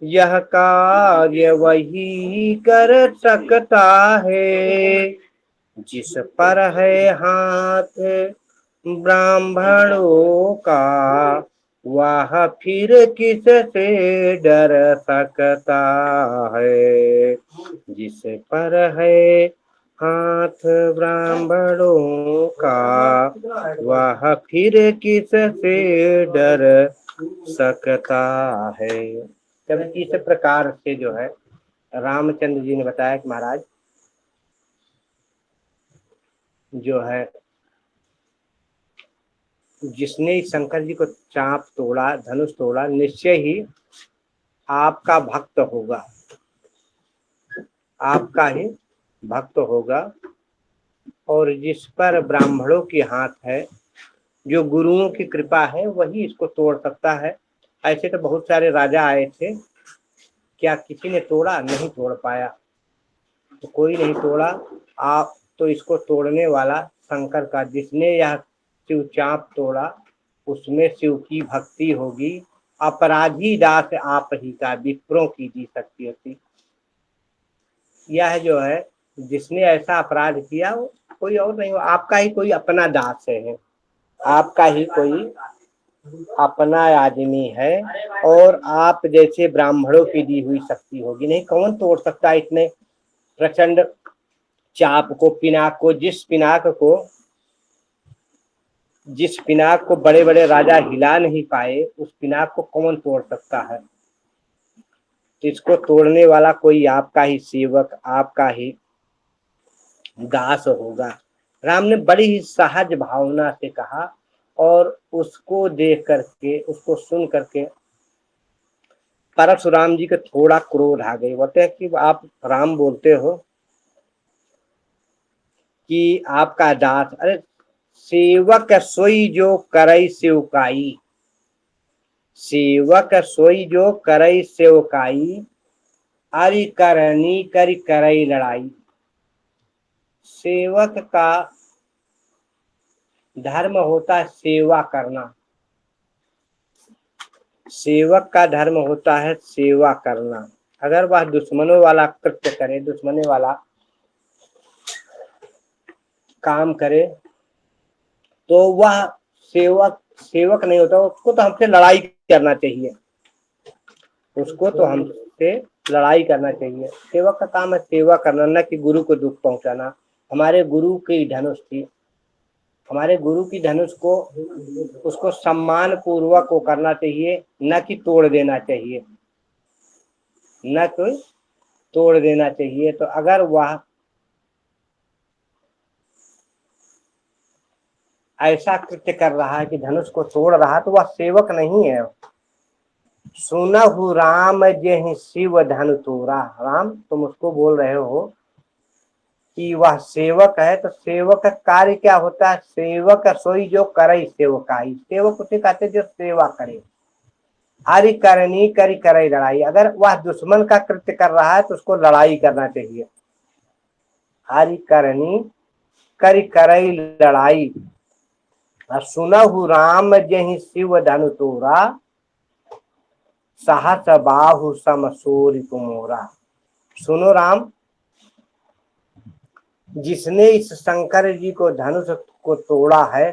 [SPEAKER 1] यह कार्य वही कर सकता है, जिस पर है हाथ ब्राह्मणों का, वह फिर किससे डर सकता है। जिस पर है हाथ ब्राह्मणों का, वह फिर किससे डर सकता है। तब इस प्रकार से जो है रामचंद्र जी ने बताया कि महाराज जो है जिसने शंकर जी को चाप तोड़ा, धनुष तोड़ा, निश्चय ही आपका भक्त होगा, आपका ही भक्त होगा। और जिस पर ब्राह्मणों की हाथ है जो गुरुओं की कृपा है वही इसको तोड़ सकता है। ऐसे तो बहुत सारे राजा आए थे, क्या किसी ने तोड़ा? नहीं तोड़ पाया, तो कोई नहीं तोड़ा। आप तो इसको तोड़ने वाला शंकर का, जिसने यह शिव चाप तोड़ा उसमें शिव की भक्ति होगी। अपराधी दास आप ही का, विप्रों की जी शक्ति होती। यह जो है जिसने ऐसा अपराध किया वो कोई और नहीं, आपका ही कोई अपना दास है, आपका ही कोई अपना आदमी है। और आप जैसे ब्राह्मणों की दी हुई शक्ति होगी, नहीं कौन तोड़ सकता है इतने प्रचंड चाप को, पिनाक को। जिस पिनाक को बड़े बड़े राजा हिला नहीं पाए, उस पिनाक को कौन तोड़ सकता है? तो इसको तोड़ने वाला कोई आपका ही सेवक, आपका ही दास होगा। राम ने बड़ी ही सहज भावना से कहा, और उसको देख करके, उसको सुन करके परशुराम जी को थोड़ा क्रोध आ गई। बोलते हैं कि आप राम बोलते हो कि आपका दास, अरे सेवक सोई जो करई सेवकाई, सेवक सोई जो करई सेवकाई, अरि करनी करी करई लड़ाई। सेवक का धर्म होता है सेवा करना, सेवक का धर्म होता है सेवा करना। अगर वह दुश्मनों वाला कृत्य करे, दुश्मनों वाला काम करे, तो वह सेवक नहीं होता। उसको तो हमसे लड़ाई करना चाहिए, उसको तो हमसे लड़ाई करना चाहिए। सेवक का काम है सेवा करना, न कि गुरु को दुख पहुंचाना। हमारे गुरु की धनुष थी, हमारे गुरु की धनुष को उसको सम्मान पूर्वक को करना चाहिए, न कि तोड़ देना चाहिए, न कि तोड़ देना चाहिए। तो अगर वह ऐसा कृत्य कर रहा है कि धनुष को तोड़ रहा है, तो वह सेवक नहीं है। सुनहु राम जेहि शिव धनु तोरा। राम तुम उसको बोल रहे हो कि वह सेवक है, तो सेवक का कार्य क्या होता है? सेवक सोई जो करे सेवकाई, सेवक उसे कहते जो सेवा करे। हरि करनी करी करे लड़ाई, अगर वह दुश्मन का कृत्य कर रहा है तो उसको लड़ाई करना चाहिए। हरि करनी करी करई लड़ाई, सुनहु राम जेहि शिव धनु तोरा, सहस बाहु सम सूरि तुमोरा। सुनो राम, जिसने इस शंकर जी को धनुष को तोड़ा है,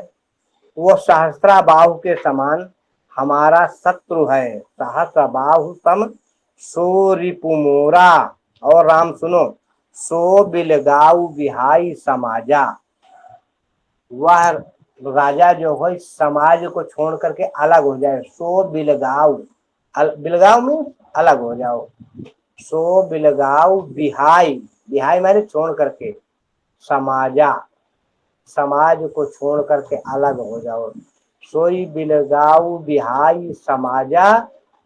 [SPEAKER 1] वो सहस्त्रा बाहु के समान हमारा शत्रु है। सहस बाहु सम सो रिपुमोरा। और राम सुनो, सो बिलगाऊ बिहाई समाजा। वह राजा जो है समाज को छोड़ करके अलग हो जाए। सो बिलगाऊ, बिलगाऊ में अलग हो जाओ। सो बिलगाऊ बिहाई, बिहाई माने छोड़ करके, समाजा समाज को छोड़ करके अलग हो जाओ। सोई बिलगाऊ बिहाई समाजा,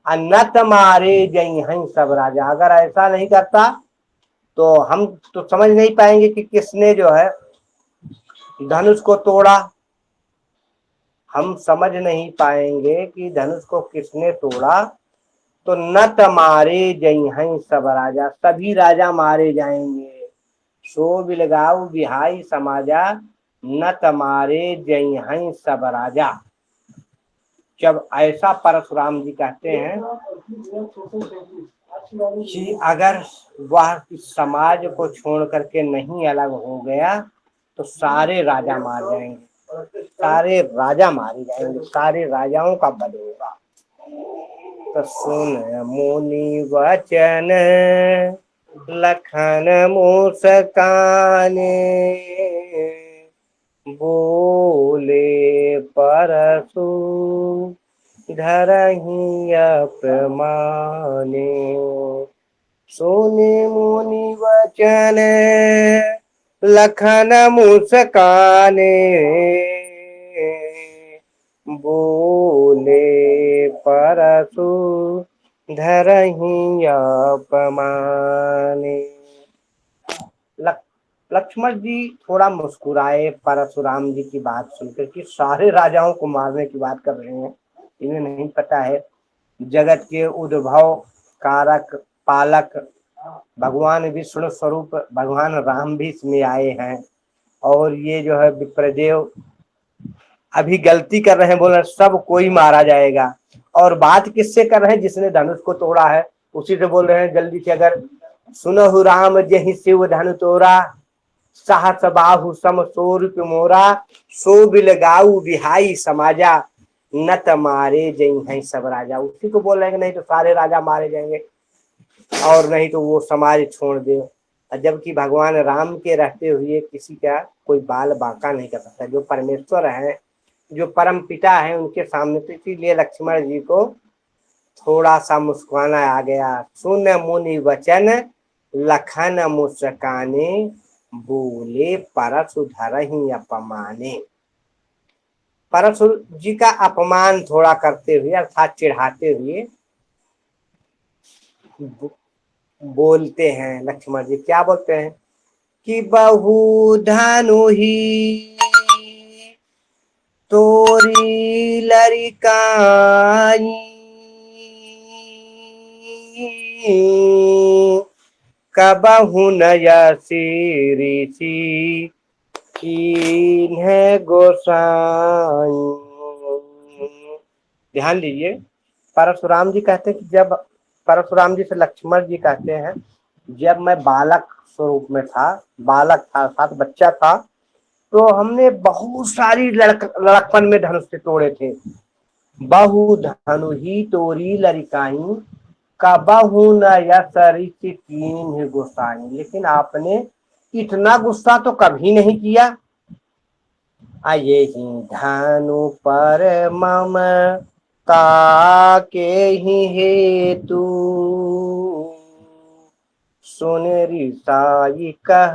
[SPEAKER 1] अनत मारे जई हैं सब राजा। अगर ऐसा नहीं करता तो हम तो समझ नहीं पाएंगे कि किसने जो है धनुष को तोड़ा। हम समझ नहीं पाएंगे कि धनुष को किसने तोड़ा। तो नत मारे जई हैं सब राजा, सभी राजा मारे जाएंगे। सो बिलगाऊ बिहाई समाजा, नत मारे जई हैं सब राजा। जब ऐसा परशुराम जी कहते हैं कि अगर वह समाज को छोड़ करके नहीं अलग हो गया तो सारे राजा मार जाएंगे, सारे राजा मारे जाएंगे, सारे राजाओं का वध होगा। तो सुन मुनि वचन लखन मुस्काने, बोले परशु धरहि अपमाने। सुनि मुनि वचन लखन मुस्काने, बोले परशु धरहि अपमाने। लक्ष्मण जी थोड़ा मुस्कुराए परशुराम जी की बात सुनकर कि सारे राजाओं को मारने की बात कर रहे हैं, इन्हें नहीं पता है जगत के उद्भव कारक पालक भगवान विष्णु स्वरूप भगवान राम भी इसमें आए हैं। और ये जो है विप्रदेव अभी गलती कर रहे हैं, बोल रहे सब कोई मारा जाएगा। और बात किससे कर रहे हैं? जिसने धनुष को तोड़ा है उसी से बोल रहे हैं जल्दी से, अगर सुनहु राम जहि शिव धनु तोड़ा सहस बाहु सम सोरुप मोरा सो बिल गाऊ बिहाई समाजा नत मारे जई हैं सब राजा। उसी को बोल रहे हैं कि नहीं तो सारे राजा मारे जाएंगे और नहीं तो वो समाज छोड़ दे। जबकि भगवान राम के रहते हुए किसी का कोई बाल बांका नहीं कर सकता। जो परमेश्वर है, जो परम पिता है, उनके सामने तो इसीलिए लक्ष्मण जी को थोड़ा सा मुस्कुराना आ गया। सुन मुनि वचन लखन मुस्काने बोले परशु धरहि अपमाने। परशु जी का अपमान थोड़ा करते हुए अर्थात चिढ़ाते हुए बोलते हैं लक्ष्मण जी। क्या बोलते हैं कि बहु धनु ही तोरी लरिकाई कबहु नयसी ऋषि कीन्हे गोसाई। ध्यान दीजिए, परशुराम जी कहते हैं कि जब परशुराम जी से लक्ष्मण जी कहते हैं जब मैं बालक स्वरूप में था, बालक था अर्थात बच्चा था, तो हमने बहुत सारी लड़कपन में धनुष से तोड़े थे। बहु धनु ही तोरी लरिकाई कबहु न यसरि कीन्हे गोसाई। लेकिन आपने इतना गुस्सा तो कभी नहीं किया। आये ही धनु पर मम ताके ही हेतु सुन ऋषाई कह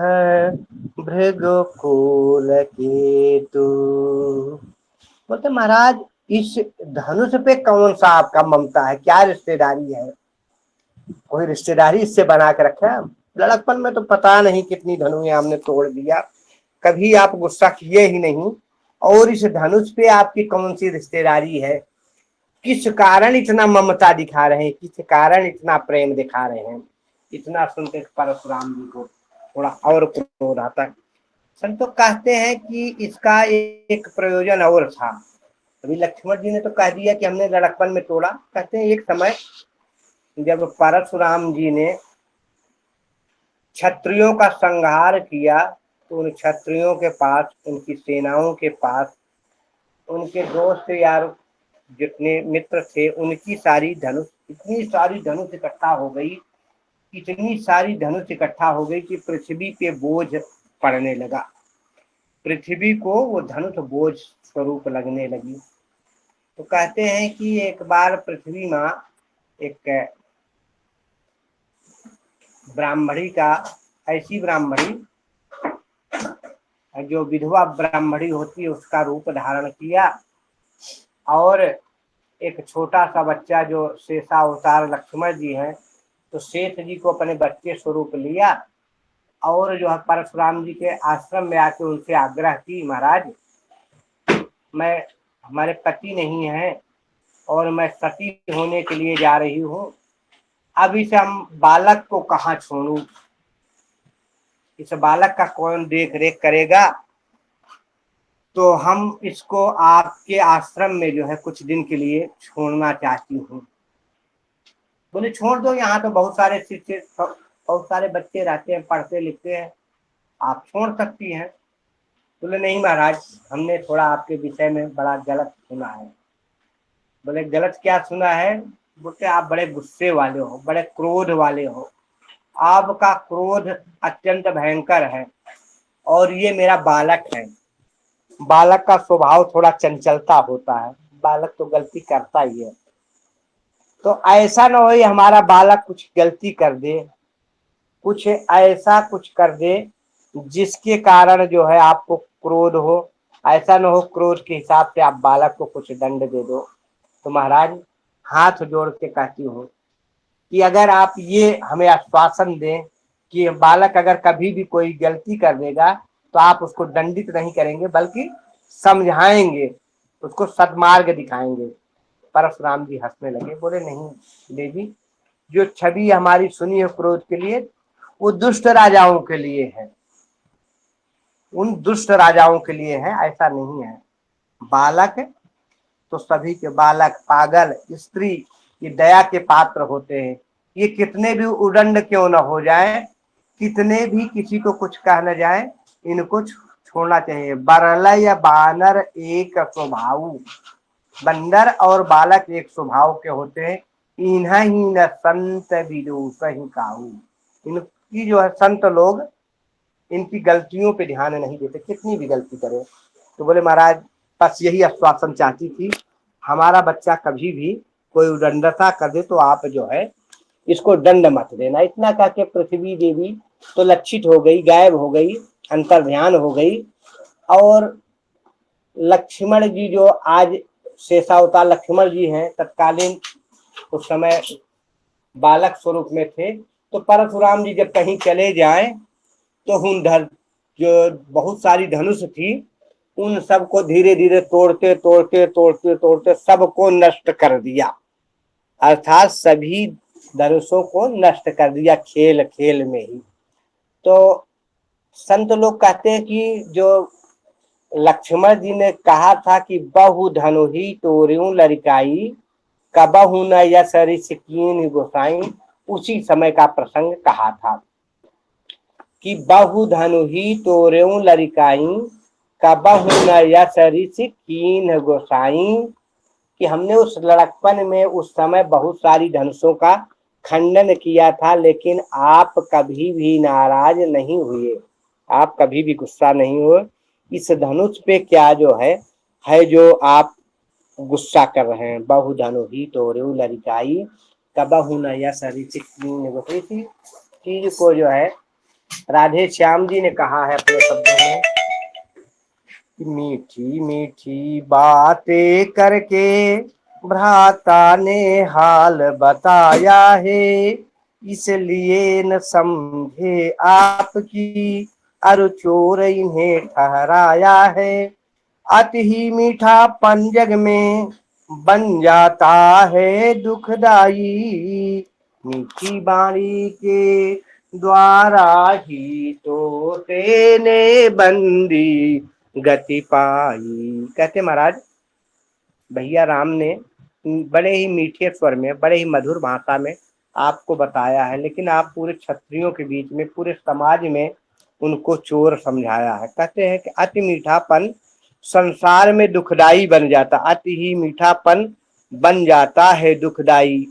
[SPEAKER 1] भृगुकुल केतु। बोलते महाराज इस धनुष पे कौन सा आपका ममता है, क्या रिश्तेदारी है? कोई रिश्तेदारी इससे बना के रखा? लड़कपन में तो पता नहीं कितनी धनुएं हमने तोड़ दिया, कभी आप गुस्सा किए ही नहीं। और इस धनुष पे आपकी कौन सी रिश्तेदारी है? किस कारण इतना ममता दिखा रहे हैं, किस कारण इतना प्रेम दिखा रहे हैं? इतना सुनकर परशुराम जी को थोड़ा और क्रोध आता है। संत तो कहते हैं कि इसका एक प्रयोजन और था। अभी लक्ष्मण जी ने तो कह दिया कि हमने लड़कपन में तोड़ा। कहते हैं एक समय जब परशुराम जी ने क्षत्रियों का संहार किया तो उन क्षत्रियों के पास, उनकी सेनाओं के पास, उनके दोस्त यार जितने मित्र थे, उनकी सारी धनुष, इतनी सारी धनुष इकट्ठा हो गई, इतनी सारी धनुष इकट्ठा हो गई कि पृथ्वी पे बोझ पड़ने लगा। पृथ्वी को वो धनुष बोझ स्वरूप लगने लगी। तो कहते हैं कि एक बार पृथ्वी माँ एक ब्राह्मणी का, ऐसी ब्राह्मणी जो विधवा ब्राह्मणी होती है उसका रूप धारण किया और एक छोटा सा बच्चा जो शेषा अवतार लक्ष्मण जी हैं, तो शेष जी को अपने बच्चे स्वरूप लिया और जो है परशुराम जी के आश्रम में आके उनसे आग्रह की, महाराज मैं, हमारे पति नहीं है और मैं सती होने के लिए जा रही हूँ, अब इस हम बालक को कहाँ छोड़ूं, इस बालक का कौन देख रेख करेगा? तो हम इसको आपके आश्रम में जो है कुछ दिन के लिए छोड़ना चाहती हूँ। बोले छोड़ दो, यहाँ तो बहुत सारे शिष्य, बहुत सारे बच्चे रहते हैं, पढ़ते लिखते हैं, आप छोड़ सकती हैं। बोले नहीं महाराज, हमने थोड़ा आपके विषय में बड़ा गलत सुना है। बोले गलत क्या सुना है? बोलते आप बड़े गुस्से वाले हो, बड़े क्रोध वाले हो, आपका क्रोध अत्यंत भयंकर है और ये मेरा बालक है। बालक का स्वभाव थोड़ा चंचलता होता है, बालक तो गलती करता ही है, तो ऐसा ना हो हमारा बालक कुछ गलती कर दे, कुछ ऐसा कुछ कर दे जिसके कारण जो है आपको क्रोध हो। ऐसा ना हो क्रोध के हिसाब से आप बालक को कुछ दंड दे दो। तो महाराज हाथ जोड़ के कहती हूँ कि अगर आप ये हमें आश्वासन दें कि बालक अगर कभी भी कोई गलती कर देगा तो आप उसको दंडित नहीं करेंगे बल्कि समझाएंगे, उसको सद्मार्ग दिखाएंगे। परशुराम जी हंसने लगे, बोले नहीं देवी, जो छवि हमारी सुनी है क्रोध के लिए वो दुष्ट राजाओं के लिए है, उन दुष्ट राजाओं के लिए है, ऐसा नहीं है। बालक तो सभी के, बालक, पागल, स्त्री ये दया के पात्र होते हैं। ये कितने भी उदंड क्यों न हो जाए, कितने भी किसी को कुछ कह न जाए, इनको छोड़ना चाहिए। बरला या बानर एक स्वभाव, बंदर और बालक एक स्वभाव के होते हैं। इन्ह ही न संत विदुष ही काहू, इनकी जो है संत लोग इनकी गलतियों पे ध्यान नहीं देते, कितनी भी गलती करे। तो बोले महाराज बस यही आश्वासन चाहती थी, हमारा बच्चा कभी भी कोई उदंडता कर दे तो आप जो है इसको दंड मत देना। इतना कह के पृथ्वी देवी तो लक्षित हो गई, गायब हो गई, अंतर्ध्यान हो गई। और लक्ष्मण जी जो आज शेषावतार लक्ष्मण जी हैं, तत्कालीन उस समय बालक स्वरूप में थे। तो परशुराम जी जब कहीं चले जाएं तो हुंधर जो बहुत सारी धनुष थी उन सबको धीरे धीरे तोड़ते तोड़ते तोड़ते तोड़ते सबको नष्ट कर दिया, अर्थात सभी धनुषों को नष्ट कर दिया खेल खेल में ही। तो संत लोग कहते हैं कि जो लक्ष्मण जी ने कहा था कि बहु धनु ही तोड़ूं लड़काई, कबहु न यस ऋषि कीन्ह गोसाई, उसी समय का प्रसंग कहा था कि बहु धनु ही तोड़ूं लड़काई, कबहु न यस ऋषि कीन्ह गोसाई, कि हमने उस लड़कपन में उस समय बहुत सारी धनुषों का खंडन किया था, लेकिन आप कभी भी नाराज नहीं हुए, आप कभी भी गुस्सा नहीं हुए। इस धनुष पे क्या जो है जो आप गुस्सा कर रहे हैं। बहु धनु ही तोड़ूं लड़काई, कबहु न यस ऋषि कीन्ह गोसाई, चीज को जो है राधे श्याम जी ने कहा है अपने शब्दों में, मीठी मीठी बातें करके भ्राता ने हाल बताया है, इसलिए न समझे आपकी अरु चोर इन्हें ठहराया है। अति ही मीठा पंजग में बन जाता है दुखदाई, मीठी बाणी के द्वारा ही तो तेने बंदी गति पाई। कहते महाराज भैया राम ने बड़े ही मीठे स्वर में, बड़े ही मधुर भाषा में आपको बताया है, लेकिन आप पूरे क्षत्रियों के बीच में, पूरे समाज में उनको चोर समझाया है। कहते हैं कि अति मीठापन संसार में दुखदाई बन जाता, अति ही मीठापन बन जाता है दुखदाई,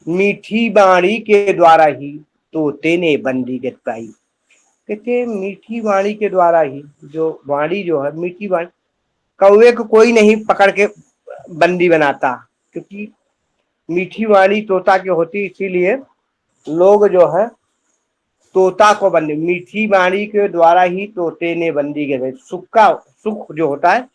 [SPEAKER 1] मीठी वाणी के द्वारा ही तोते ने बंदी गति पाई। कहते मीठी वाणी के द्वारा ही, जो वाणी जो है मीठी वाणी, कौवे को कोई नहीं पकड़ के बंदी बनाता, क्योंकि मीठी वाणी तोता की होती, इसीलिए लोग जो है तोता को बंदी, मीठी वाणी के द्वारा ही तोते ने बंदी के। सुक्का सुख जो होता है,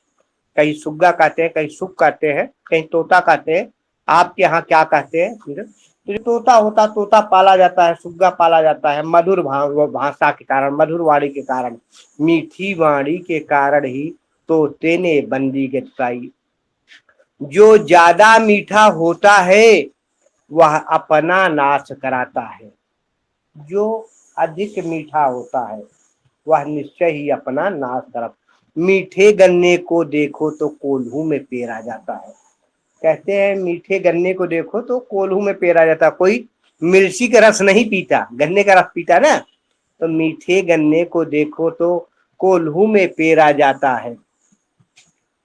[SPEAKER 1] कहीं सुग्गा कहते हैं, कहीं सुख कहते हैं, कहीं तोता कहते हैं, आपके यहाँ क्या कहते हैं? तो जो तोता होता, तोता पाला जाता है, सुग्गा पाला जाता है मधुर भाषा के कारण, मधुर वाणी के कारण, मीठी वाणी के कारण ही तोते ने बंदी गति। जो ज्यादा मीठा होता है वह अपना नाश कराता है, जो अधिक मीठा होता है वह निश्चय ही अपना नाश करता। मीठे गन्ने को देखो तो कोल्हू में पेरा जाता है। कहते हैं मीठे गन्ने को देखो तो कोल्हू में पेरा जाता। कोई मिर्ची का रस नहीं पीता, गन्ने का रस पीता ना। तो मीठे गन्ने को देखो तो कोल्हू में पेरा जाता है।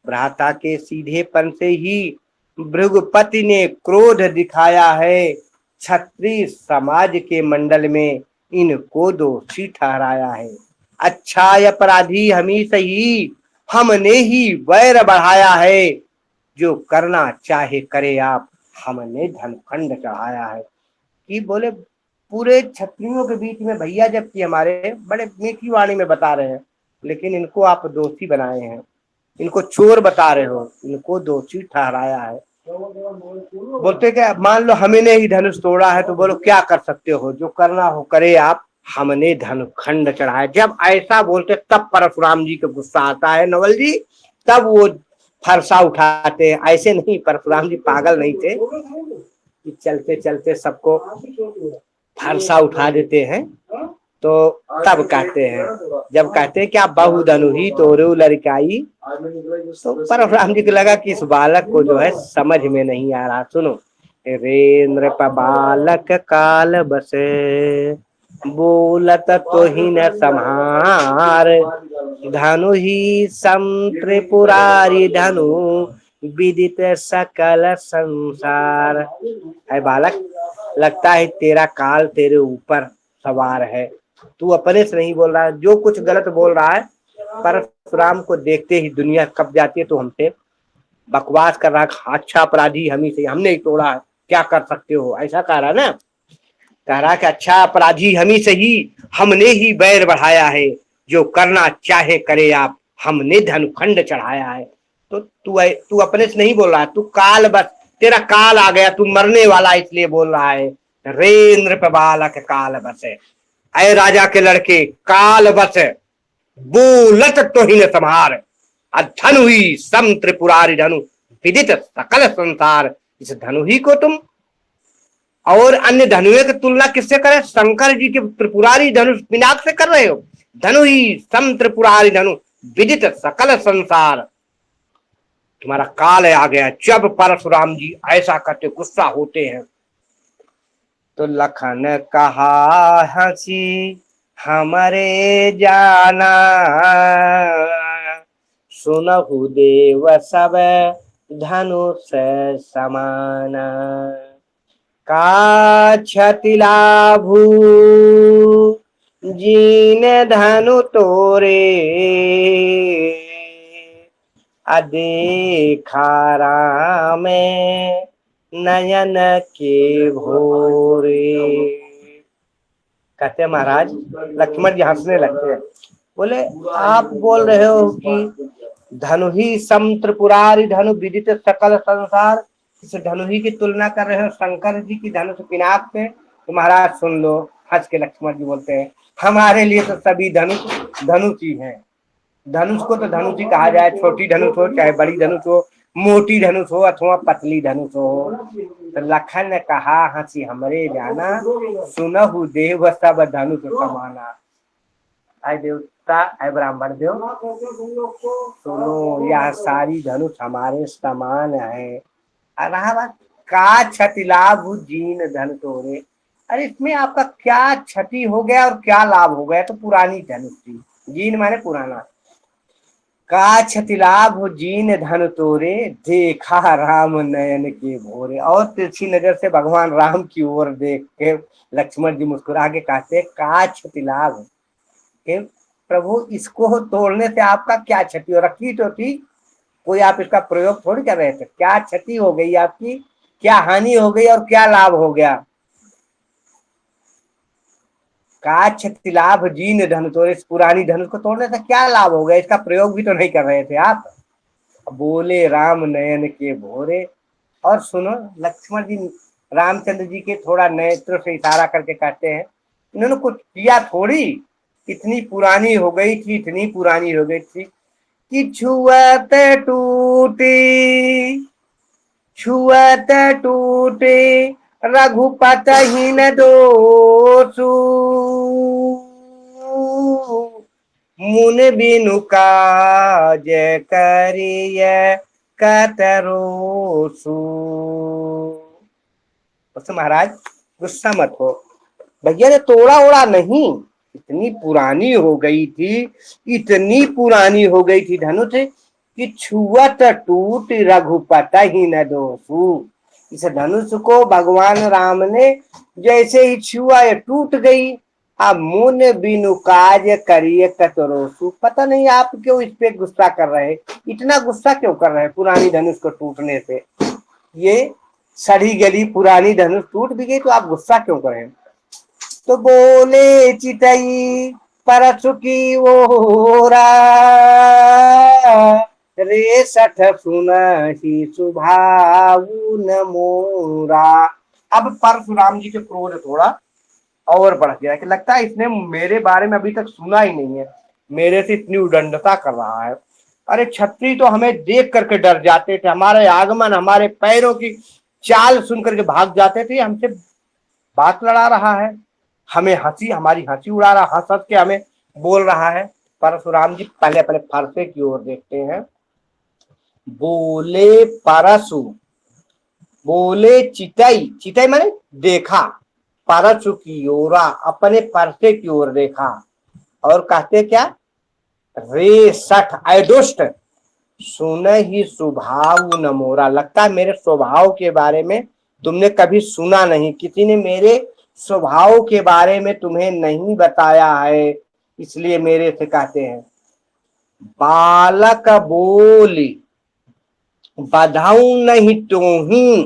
[SPEAKER 1] भ्राता के सीधेपन से ही भृगुपति ने क्रोध दिखाया है, क्षत्रिय समाज के मंडल में इनको दोषी ठहराया है। अच्छा अपराधी हमी सही, हमने ही वैर बढ़ाया है, जो करना चाहे करे आप, हमने धनखंड चढ़ाया है। कि बोले पूरे क्षत्रियों के बीच में भैया जबकि हमारे बड़े मीठी वाणी में बता रहे हैं, लेकिन इनको आप दोषी बनाए हैं, इनको चोर बता रहे हो, इनको दोषी ठहराया है। बोलते क्या, मान लो हमने ही धनुष तोड़ा है तो बोलो क्या कर सकते हो, जो करना हो करे आप, हमने धनुखंड चढ़ाया। जब ऐसा बोलते तब परशुराम जी को गुस्सा आता है नवल जी, तब वो फरसा उठाते हैं। ऐसे नहीं, परशुराम जी पागल नहीं थे कि चलते चलते सबको फरसा उठा देते हैं। तो तब कहते हैं, जब कहते हैं क्या बहुधनु ही तोरे लड़काई, तो परशुराम जी को लगा कि इस बालक को जो है समझ में नहीं आ रहा। सुनो, रेंद्र बालक काल बसे, बोलत तो ही न संहार, धनु ही सम त्रिपुरारी धनु, विदित सकल संसार। है बालक, लगता है तेरा काल तेरे ऊपर सवार है, तू अपने से नहीं बोल रहा है, जो कुछ गलत बोल रहा है। परशुराम को देखते ही दुनिया कब जाती है, तो हमसे बकवास कर रहा है, अच्छा अपराधी हम ही से, हमने ही तोड़ा है, क्या कर सकते हो, ऐसा कह रहा ना। कह रहा कि अच्छा अपराधी हम ही से ही, हमने ही बैर बढ़ाया है, जो करना चाहे करे आप, हमने धनुखंड चढ़ाया है। तो तू अपने से नहीं बोल रहा है, तू काल बस, तेरा काल आ गया, तू मरने वाला इसलिए बोल रहा है। रेंद्र पे बालक काल बसे, अय राजा के लड़के काल बस, बोलत तो ही न संहार, धनु ही सम त्रिपुरारी धनु, विदित सकल संसार। इस धनु ही को तुम और अन्य धनुए की तुलना किससे करें? शंकर जी के त्रिपुरारी धनुष पिनाक से कर रहे हो। धनु ही सम त्रिपुरारी धनु, विदित सकल संसार। तुम्हारा काल आ गया। जब परशुराम जी ऐसा करते गुस्सा होते हैं, तो लखन कहा हंसी हमारे जाना, सुनहु देव सब धनुष समाना, का क्षति लाभू जीन धनु तोरे, अदेखा राम नयन के भोरे। कहते महाराज, लक्ष्मण जी हंसने लगते हैं, बोले आप बोल रहे हो कि धनु ही सम त्रिपुरारी धनु, विदित सकल संसार, इस धनु ही की तुलना कर रहे हो शंकर जी की धनुष पिनाक से। तो महाराज सुन लो। हंस के लक्ष्मण जी बोलते हैं, हमारे लिए तो सभी धनुष धनुष ही है। धनुष को तो धनुष ही कहा जाए, छोटी धनुष हो चाहे बड़ी धनुष हो, मोटी धनुष हो अथवा पतली धनुष हो। तो लखन ने कहा हंसी हमरे जाना, सुनहु देव सब धनुष समाना। आय देवता, आय ब्राह्मण देव, सुनो, यह सारी धनुष हमारे समान है। का क्षति लाभ जीन धन तोरे, अरे इसमें आपका क्या क्षति हो गया और क्या लाभ हो गया? तो पुरानी धनुष थी, जीन माने पुराना। का क्षति लाभ जीन धन तोरे, देखा राम नयन के भोरे। और तिरछी नजर से भगवान राम की ओर देख के लक्ष्मण जी मुस्कुरा के कहते, का क्षति लाभ, प्रभु इसको तोड़ने से आपका क्या क्षति हो रखी? तो थी कोई, आप इसका प्रयोग थोड़ी कर रहे थे। क्या क्षति हो गई आपकी, क्या हानि हो गई और क्या लाभ हो गया? का क्षति लाभ जीन धन तोड़े, इस पुरानी धनुष को तोड़ने से क्या लाभ हो गया? इसका प्रयोग भी तो नहीं कर रहे थे आप। बोले राम नयन के भोरे। और सुनो, लक्ष्मण जी रामचंद्र जी के थोड़ा नेत्र से इशारा करके कहते हैं, इन्होंने कुछ किया थोड़ी, इतनी पुरानी हो गई थी, इतनी पुरानी हो गई थी कि छुअत टूटे, छुअत टूटे रघुपतहीन दोषु, मुन बिनु काज करिय कतरोसु। महाराज गुस्सा मत हो, भैया ने तोड़ा ओड़ा नहीं, इतनी पुरानी हो गई थी, इतनी पुरानी हो गई थी धनुष कि छुअत टूट रघुपतहीन दोषु। इस धनुष को भगवान राम ने जैसे ही छुआ ये टूट गई। अब मुन बिनु काज करिए कतरोसु। पता नहीं आप क्यों इस पे गुस्सा कर रहे हैं, इतना गुस्सा क्यों कर रहे हैं पुरानी धनुष को टूटने से? ये सड़ी गली पुरानी धनुष टूट भी गई तो आप गुस्सा क्यों करें? तो बोले चितई परसु की ओरा, रे सठ सुनहि सुभाऊ न मोरा। अब परशुराम जी के क्रोध थोड़ा और बढ़ गया कि लगता है इसने मेरे बारे में अभी तक सुना ही नहीं है, मेरे से इतनी उदंडता कर रहा है। अरे छत्री तो हमें देख करके डर जाते थे, हमारे आगमन, हमारे पैरों की चाल सुन करके भाग जाते थे। हमसे बात लड़ा रहा है, हमें हंसी, हमारी हंसी उड़ा रहा, हंस हंस के हमें बोल रहा है। परशुराम जी पहले अपने फरसे की ओर देखते हैं। बोले परशु, बोले चितई, चितई माने देखा, परशु की ओरा, अपने परसे की ओर देखा और कहते क्या, रे सठ ऐ दुष्ट, सुन ही स्वभाव न मोरा। लगता है मेरे स्वभाव के बारे में तुमने कभी सुना नहीं, किसी ने मेरे स्वभाव के बारे में तुम्हें नहीं बताया है, इसलिए मेरे से कहते हैं। बालक बोली बधाऊ नहीं तोही,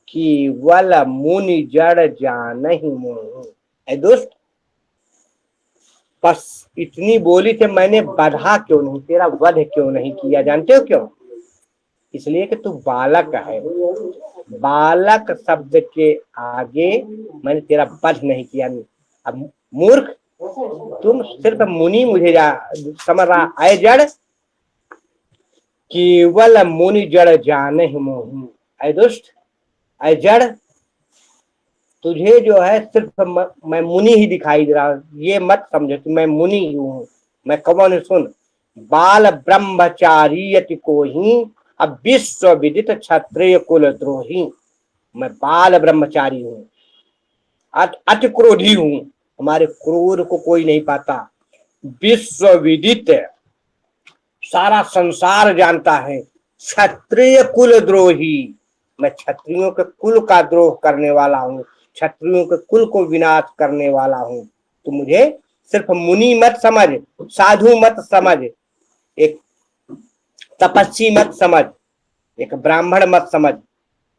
[SPEAKER 1] केवल मुनि जड़ जानहि मोहि। ऐ दुष्ट, बस इतनी बोली थे, मैंने बढ़ा क्यों नहीं, तेरा वध क्यों नहीं किया, जानते हो क्यों? इसलिए कि तू बालक है, बालक शब्द के आगे मैंने तेरा वध नहीं किया। अब मूर्ख, तुम सिर्फ मुनि मुझे समझ रहा, आए जड़, केवल मुनि जड़ जाने ही मोहि। ऐ दुष्ट, ऐ जड़, तुझे जो है सिर्फ मैं मुनि ही दिखाई दे रहा हूं, ये मत समझो कि मैं मुनि ही हूं। मैं कौन हूं सुन, बाल ब्रह्मचारी को ही, अब विश्व विदित क्षत्रिय कुल द्रोही। मैं बाल ब्रह्मचारी हूँ, अति क्रोधी हूँ, हमारे क्रोध को कोई नहीं पाता। विश्व विदित, सारा संसार जानता है, क्षत्रिय कुल द्रोही, मैं क्षत्रियों के कुल का द्रोह करने वाला हूँ, क्षत्रियों के कुल को विनाश करने वाला हूँ। तो मुझे सिर्फ मुनि मत समझ, साधु मत समझ, एक तपस्वी मत समझ, एक ब्राह्मण मत समझ।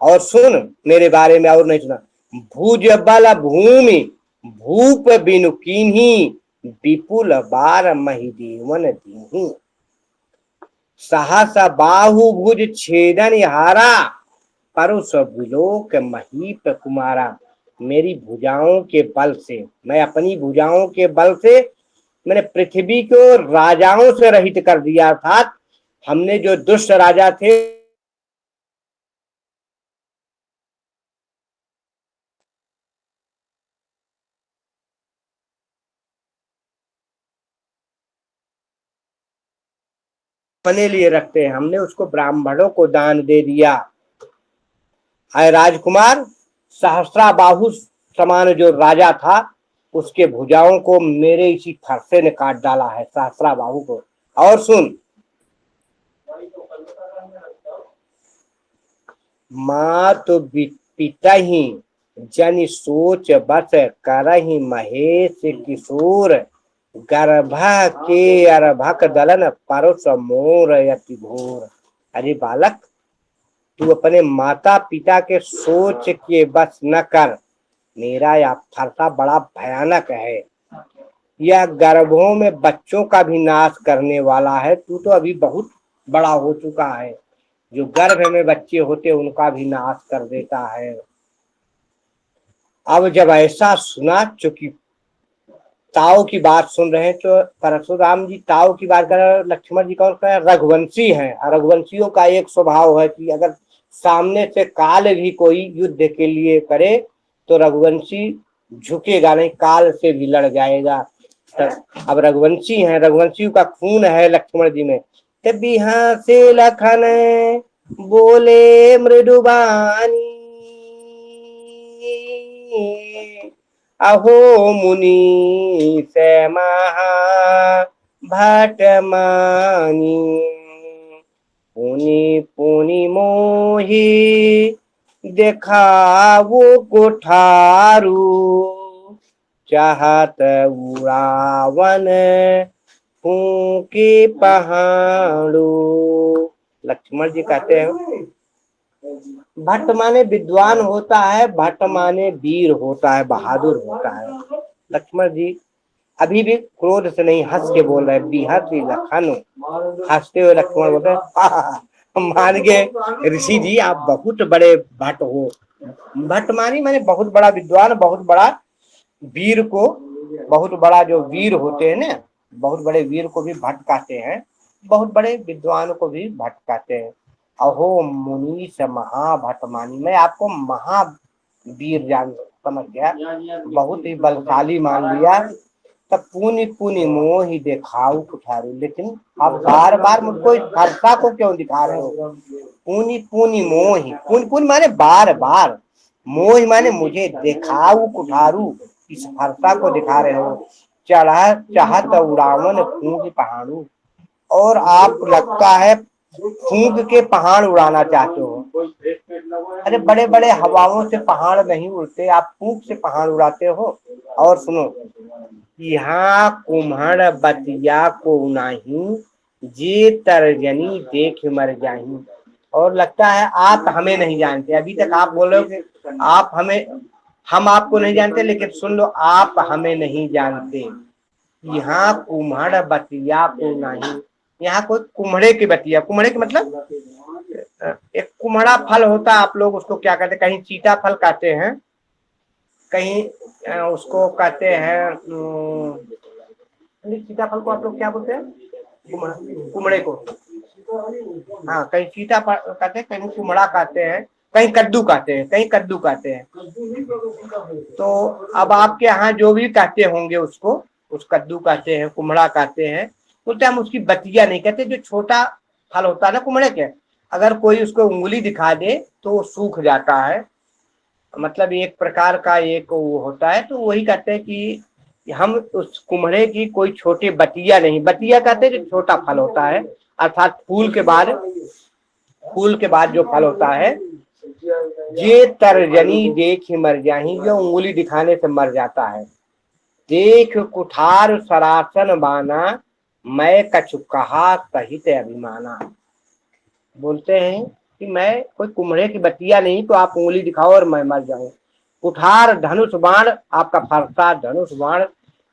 [SPEAKER 1] और सुन मेरे बारे में और नहीं सुना, भुज बल भूमि भूप बिनु कीन्ही, विपुल बार महिदेवन दीन्ही। सहस बाहु भुज छेदन हारा, परुष विलोक महीप कुमारा। मेरी भुजाओं के बल से, मैं अपनी भुजाओं के बल से मैंने पृथ्वी को राजाओं से रहित कर दिया। अर्थात हमने जो दुष्ट राजा थे अपने लिए रखते हैं, हमने उसको ब्राह्मणों को दान दे दिया। है राजकुमार, सहस्रा बाहु समान जो राजा था, उसके भुजाओं को मेरे इसी फरसे ने काट डाला है, सहस्रा बाहु को। और सुन, मात पिता ही जन सोच बस करही, महेश किशोर गर्भ के अर्भक दलन, परुष मोर यति घोर। अरे बालक, तू अपने माता पिता के सोच के बस न कर, मेरा यह फरसा बड़ा भयानक है, यह गर्भों में बच्चों का भी नाश करने वाला है। तू तो अभी बहुत बड़ा हो चुका है, जो गर्भ में बच्चे होते उनका भी नाश कर देता है। अब जब ऐसा सुना, चूंकि ताऊ की बात सुन रहे हैं, तो परशुराम जी ताऊ की बात कर रहे हैं, लक्ष्मण जी कौन कह रघुवंशी हैं। रघुवंशियों का एक स्वभाव है कि अगर सामने से काल भी कोई युद्ध के लिए करे तो रघुवंशी झुकेगा नहीं, काल से भी लड़ जाएगा। अब रघुवंशी हैं, रघुवंशियों का खून है लक्ष्मण जी में। तभी हाँ से लखन बोले मृदुबानी, अहो मुनि से महा भटमानी, पुनि पुनि मोहि देखावो कोठारू, चाहत उड़ावन फूके पहाड़ू। लक्ष्मण जी कहते हैं, भट्ट माने विद्वान होता है, भट्ट माने वीर होता है, बहादुर होता है। लक्ष्मण जी अभी भी क्रोध से नहीं, हंस के बोल रहे, बिहत लखन, हंसते हुए लक्ष्मण बोलते हैं, मान गए ऋषि जी, आप बहुत बड़े भट्ट हो। भट्ट मानी माने बहुत बड़ा विद्वान, बहुत बड़ा वीर को, बहुत बड़ा जो वीर होते हैं ना, बहुत बड़े वीर को भी भटकाते हैं, बहुत बड़े विद्वान को भी भटकाते हैं। अहो मुनीश महाभटमानी, मैं आपको महावीर जान समझ गया, बहुत ही बलशाली मान लिया। तब पुनि पुनि मोहि दिखाऊ कुठारू, लेकिन आप बार बार मुझको इस फरसा को क्यों दिखा रहे हो? पुनि पुनि मोहि, पुनि पुनि माने बार बार, मोहि माने मुझे, दिखाऊ कुठारू, इस फरसा को दिखा रहे हो। चढ़ा चाहत उड़ावन फूंक पहाड़ू, और आप लगता है फूंक के पहाड़ उड़ाना चाहते हो। अरे बड़े बड़े हवाओं से पहाड़ नहीं उड़ते, आप फूंक से पहाड़ उड़ाते हो। और सुनो, यहाँ कुम्हड़ बतिया को नहीं, जे तर्जनी देख मर जाही। और लगता है आप हमें नहीं जानते, अभी तक आप बोल रहे हो कि आप हमें, हम आपको नहीं जानते, लेकिन सुन लो, आप हमें नहीं जानते। यहाँ कुम्हड़ बतिया को नहीं, यहाँ कोई कुम्हड़े की बतिया, कुम्हड़े की मतलब एक कुम्हड़ा फल होता है, आप लोग उसको क्या कहते हैं, कहीं चीता फल कहते हैं, कहीं उसको कहते हैं, चीता फल को आप लोग क्या बोलते हैं? कुम्हड़े को, हाँ, कहीं चीता कहते हैं, कहीं कुम्हड़ा कहते हैं, कहीं कद्दू कहते हैं, कहीं कद्दू कहते हैं। तो अब आपके यहाँ जो भी कहते होंगे उसको, उस कद्दू कहते हैं, कुम्हड़ा कहते हैं, बोलते हम उसकी बतिया नहीं कहते। जो छोटा फल होता है ना कुम्हड़े के, अगर कोई उसको उंगली दिखा दे तो वो सूख जाता है, मतलब एक प्रकार का एक वो होता है। तो वही कहते हैं कि हम उस कुम्हड़े की कोई छोटी बतिया नहीं, बतिया कहते हैं जो छोटा फल होता है, अर्थात फूल के बाद जो फल होता है। ये तर्जनी देख मर जाही, जो उंगली दिखाने से मर जाता है। देख कुठार सरासन बाना, मैं कछु कहा सहित अभिमाना। बोलते हैं कि मैं कोई कुम्हड़े की बतिया नहीं, तो आप उंगली दिखाओ और मैं मर जाऊं। कुठार धनुष बाण, आपका फरसा धनुष बाण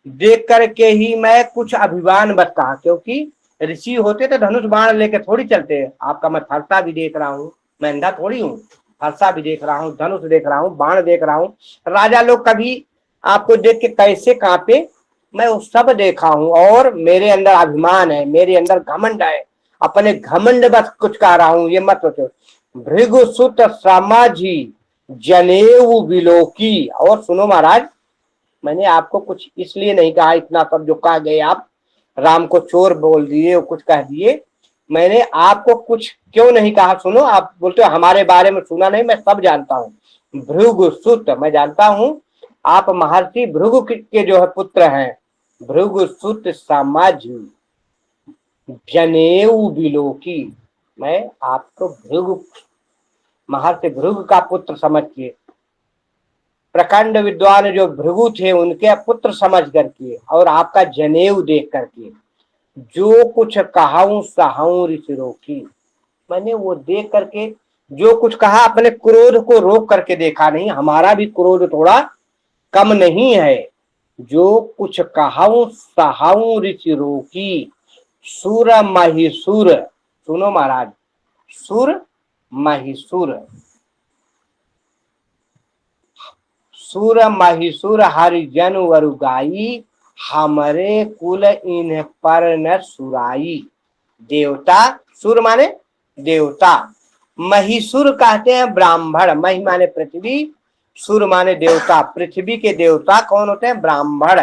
[SPEAKER 1] देख करके ही मैं कुछ अभिमान बस कहा, क्योंकि ऋषि होते तो धनुष बाण लेके थोड़ी चलते। आपका मैं फरसा भी देख रहा हूँ, मैं अंधा थोड़ी हूँ, फरसा भी देख रहा हूँ, धनुष देख रहा हूँ, बाण देख रहा हूँ। राजा लोग कभी आपको देख के कैसे कांपे, मैं वो सब देखा हूँ, और मेरे अंदर अभिमान है, मेरे अंदर घमंड है, अपने घमंड बस कुछ कह रहा हूँ, ये मत सोचो। भृगु सुत समाजी जनेऊ बिलोकी। और सुनो महाराज, मैंने आपको कुछ इसलिए नहीं कहा, इतना सब जो कह गए आप, राम को चोर बोल दिए और कुछ कह दिए, मैंने आपको कुछ क्यों नहीं कहा? सुनो, आप बोलते हो हमारे बारे में सुना नहीं, मैं सब जानता हूँ। भृगु सुत, मैं जानता हूँ आप महर्षि भृगु के जो है पुत्र हैं। भृगु सुत समाजी जनेऊ बिलोकी, मैं आपको भृगु, महर्षि भृगु का पुत्र समझ के, प्रकांड विद्वान जो भृगु थे उनके पुत्र समझ करके, और आपका जनेऊ देख करके, जो कुछ कहाऊं सहाऊं ऋषि रोकी, मैंने वो देख करके जो कुछ कहा, अपने क्रोध को रोक करके देखा नहीं। हमारा भी क्रोध थोड़ा कम नहीं है। जो कुछ कहाऊं सहाऊं ऋषि रोकी, सुर महिसुर, सुनो महाराज, सुर महिसुर, सुर महिसुर हरिजन वरुगाई, हमरे कुल इन पर न सुराई। देवता, सुर माने देवता, महिसुर कहते हैं ब्राह्मण, मही माने पृथ्वी, सुर माने देवता। पृथ्वी के देवता कौन होते हैं? ब्राह्मण।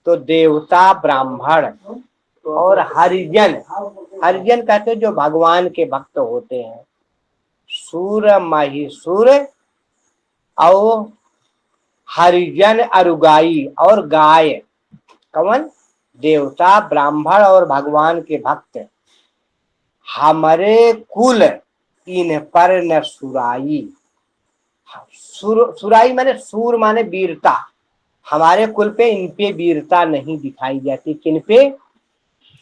[SPEAKER 1] तो देवता ब्राह्मण, और हरिजन, हरिजन कहते हैं जो भगवान के भक्त होते हैं। सुर महिसुर और हरिजन अरुगाई, और गाय, कौन? देवता ब्राह्मण और भगवान के भक्त। हमारे कुल इन पर न सुराई, सुराई माने सूर माने वीरता, हमारे कुल पे इन पे वीरता नहीं दिखाई जाती। किन पे?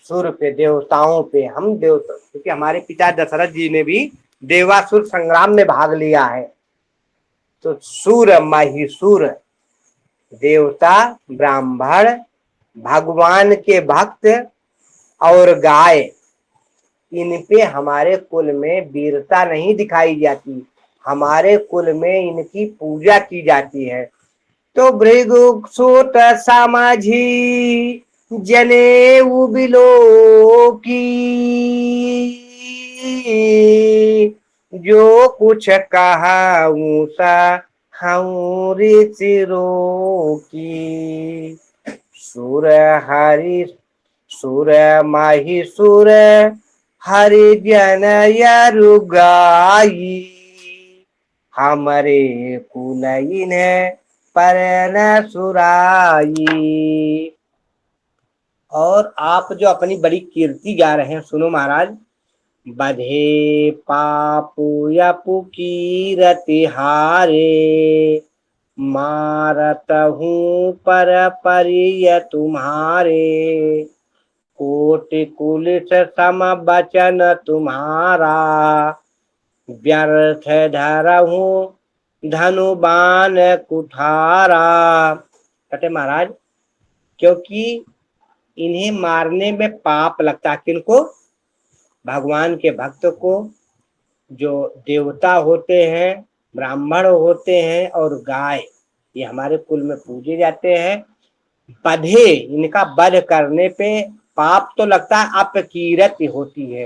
[SPEAKER 1] सुर पे, देवताओं पे। हम देवता, क्योंकि हमारे पिता दशरथ जी ने भी देवासुर संग्राम में भाग लिया है। तो सुर महिसुर, देवता ब्राह्मण भगवान के भक्त और गाय, इन पे हमारे कुल में वीरता नहीं दिखाई जाती, हमारे कुल में इनकी पूजा की जाती है। तो भृगु सूत समाझी जने बिलो की, जो कुछ कहा ऊसा हूँ ऋषिरों की। सुर हरि सुर माही सुर हरि जन यरु गाई, हमरे कुलइन पर न सुराई। और आप जो अपनी बड़ी कीर्ति गा रहे हैं, सुनो महाराज। बधे पापु यपु कीरति हारे, मारत हूँ पर परिय तुम्हारे, कोटि कुलिस सम बचन तुम्हारा, व्यर्थ धरहूँ धनु बाण कुठारा। कहते महाराज क्योंकि इन्हें मारने में पाप लगता है। किनको? भगवान के भक्त को, जो देवता होते हैं, ब्राह्मण होते हैं और गाय, ये हमारे कुल में पूजे जाते हैं। बधे, इनका वध करने पे पाप तो लगता है, अपकीर्ति होती है।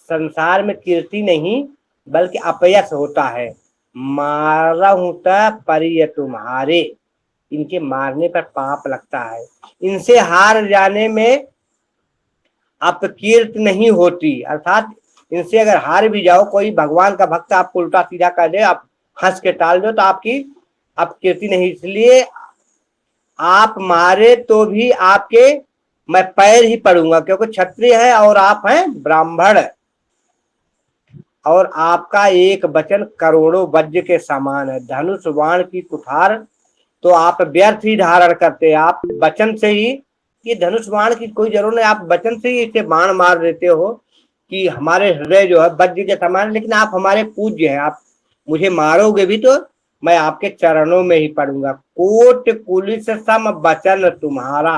[SPEAKER 1] संसार में कीर्ति नहीं बल्कि अपयश होता है। मारहूं त परिय तुम्हारे, इनके मारने पर पाप लगता है। इनसे हार जाने में अपकीर्ति नहीं होती, अर्थात इनसे अगर हार भी जाओ, कोई भगवान का भक्त आपको उल्टा सीधा कर दे, आप हंस के टाल दो, तो आपकी अपकीर्ति नहीं। इसलिए आप मारे तो भी आपके मैं पैर ही पड़ूंगा, क्योंकि क्षत्रिय है और आप हैं ब्राह्मण, और आपका एक वचन करोड़ों वज्र के समान है। धनुष बाण की कुठार तो आप व्यर्थ ही धारण करते, आप वचन से ही, ये धनुष बाण की कोई जरूरत नहीं, आप वचन से ही इसे बाण मार देते हो कि हमारे हृदय जो है वज्र के समान। लेकिन आप हमारे पूज्य हैं, आप मुझे मारोगे भी तो मैं आपके चरणों में ही पड़ूंगा। कोट कुलिस सम वचन तुम्हारा,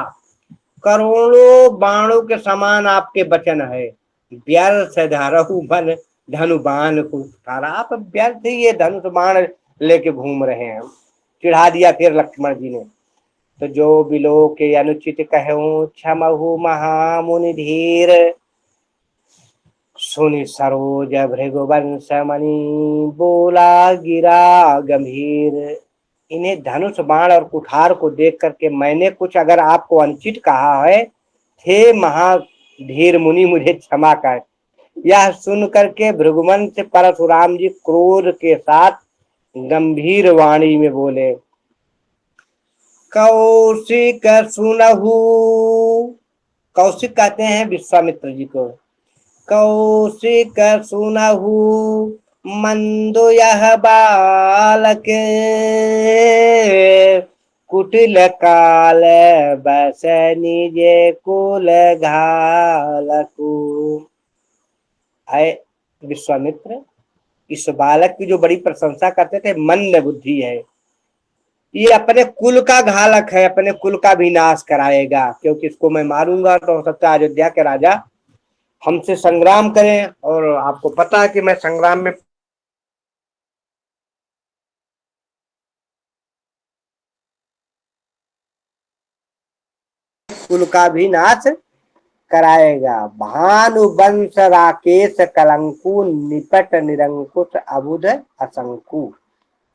[SPEAKER 1] करोड़ों बाणों के समान आपके वचन है। व्यर्थ धरहु बन धनु बाण कुठारा, आप व्यर्थ ही ये धनुष बाण लेके घूम रहे हैं। चिढ़ा दिया फिर लक्ष्मण जी ने। तो जो बिलो के अनुचित कहूँ क्षमहु महामुनि धीर, सुनि सरोज भृगुवंश मणि बोला गिरा गंभीर। इन्हें धनुष बाण और कुठार को देख करके मैंने कुछ अगर आपको अनुचित कहा है, थे महाधीर मुनि मुझे क्षमा कर। यह सुन करके भृगुवंश परशुराम जी क्रोध के साथ गंभीर वाणी में बोले, कौशिक सुनहु, कौशिक कहते हैं विश्वामित्र जी को, कौशिक सुनहु मंदो यह बालक, कुटिल काल बस निजे कुल घालकु। आए विश्वामित्र इस बालक की जो बड़ी प्रशंसा करते थे, मंद बुद्धि है, ये अपने कुल का घालक है, अपने कुल का भी नाश कराएगा। क्योंकि इसको मैं मारूंगा तो हो सकता है अयोध्या के राजा हमसे संग्राम करें, और आपको पता है कि मैं संग्राम में कुल का भी नाश कराएगा। भानु वंश राकेश कलंकु, निपट निरंकुश अबुध असंकु।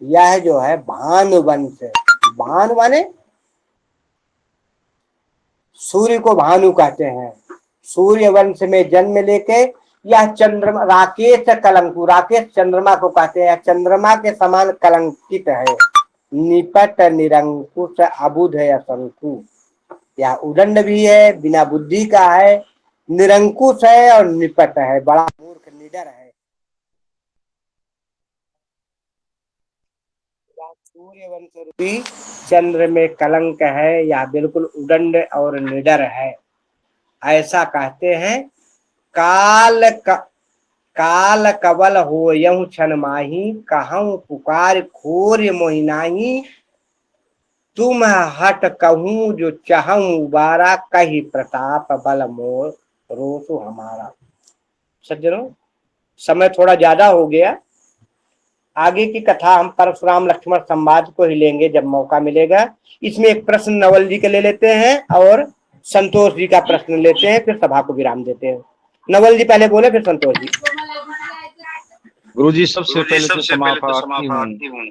[SPEAKER 1] यह जो है भानु वंश, भानु माने सूर्य को भानु कहते हैं। सूर्य वंश में जन्म लेके यह चंद्रमा, राकेश कलंकु, राकेश चंद्रमा को कहते हैं, चंद्रमा के समान कलंकित है। निपट निरंकुश अबुध असंकु, यह उदंड भी है, बिना बुद्धि का है, निरंकुश है और निपट है, बड़ा मूर्ख निडर है। सूर्य वंश रूपी चंद्र में कलंक है, या बिल्कुल उदंड और निडर है, ऐसा कहते हैं। काल कवल हो यहु क्षण माही, कहूँ पुकार खोर मोहिनाही, तुम हट कहूँ जो चाहूं उबारा, कही प्रताप बल मोर रोसु हमारा। सज्जनों समय थोड़ा ज्यादा हो गया, आगे की कथा हम परशुराम लक्ष्मण संवाद को ही लेंगे जब मौका मिलेगा। इसमें एक प्रश्न नवल जी के ले लेते हैं और संतोष जी का प्रश्न लेते हैं, फिर सभा को विराम देते हैं। नवल जी पहले बोले, फिर संतोष जी।
[SPEAKER 2] गुरुजी सबसे पहले तो समाप्ति हूँ,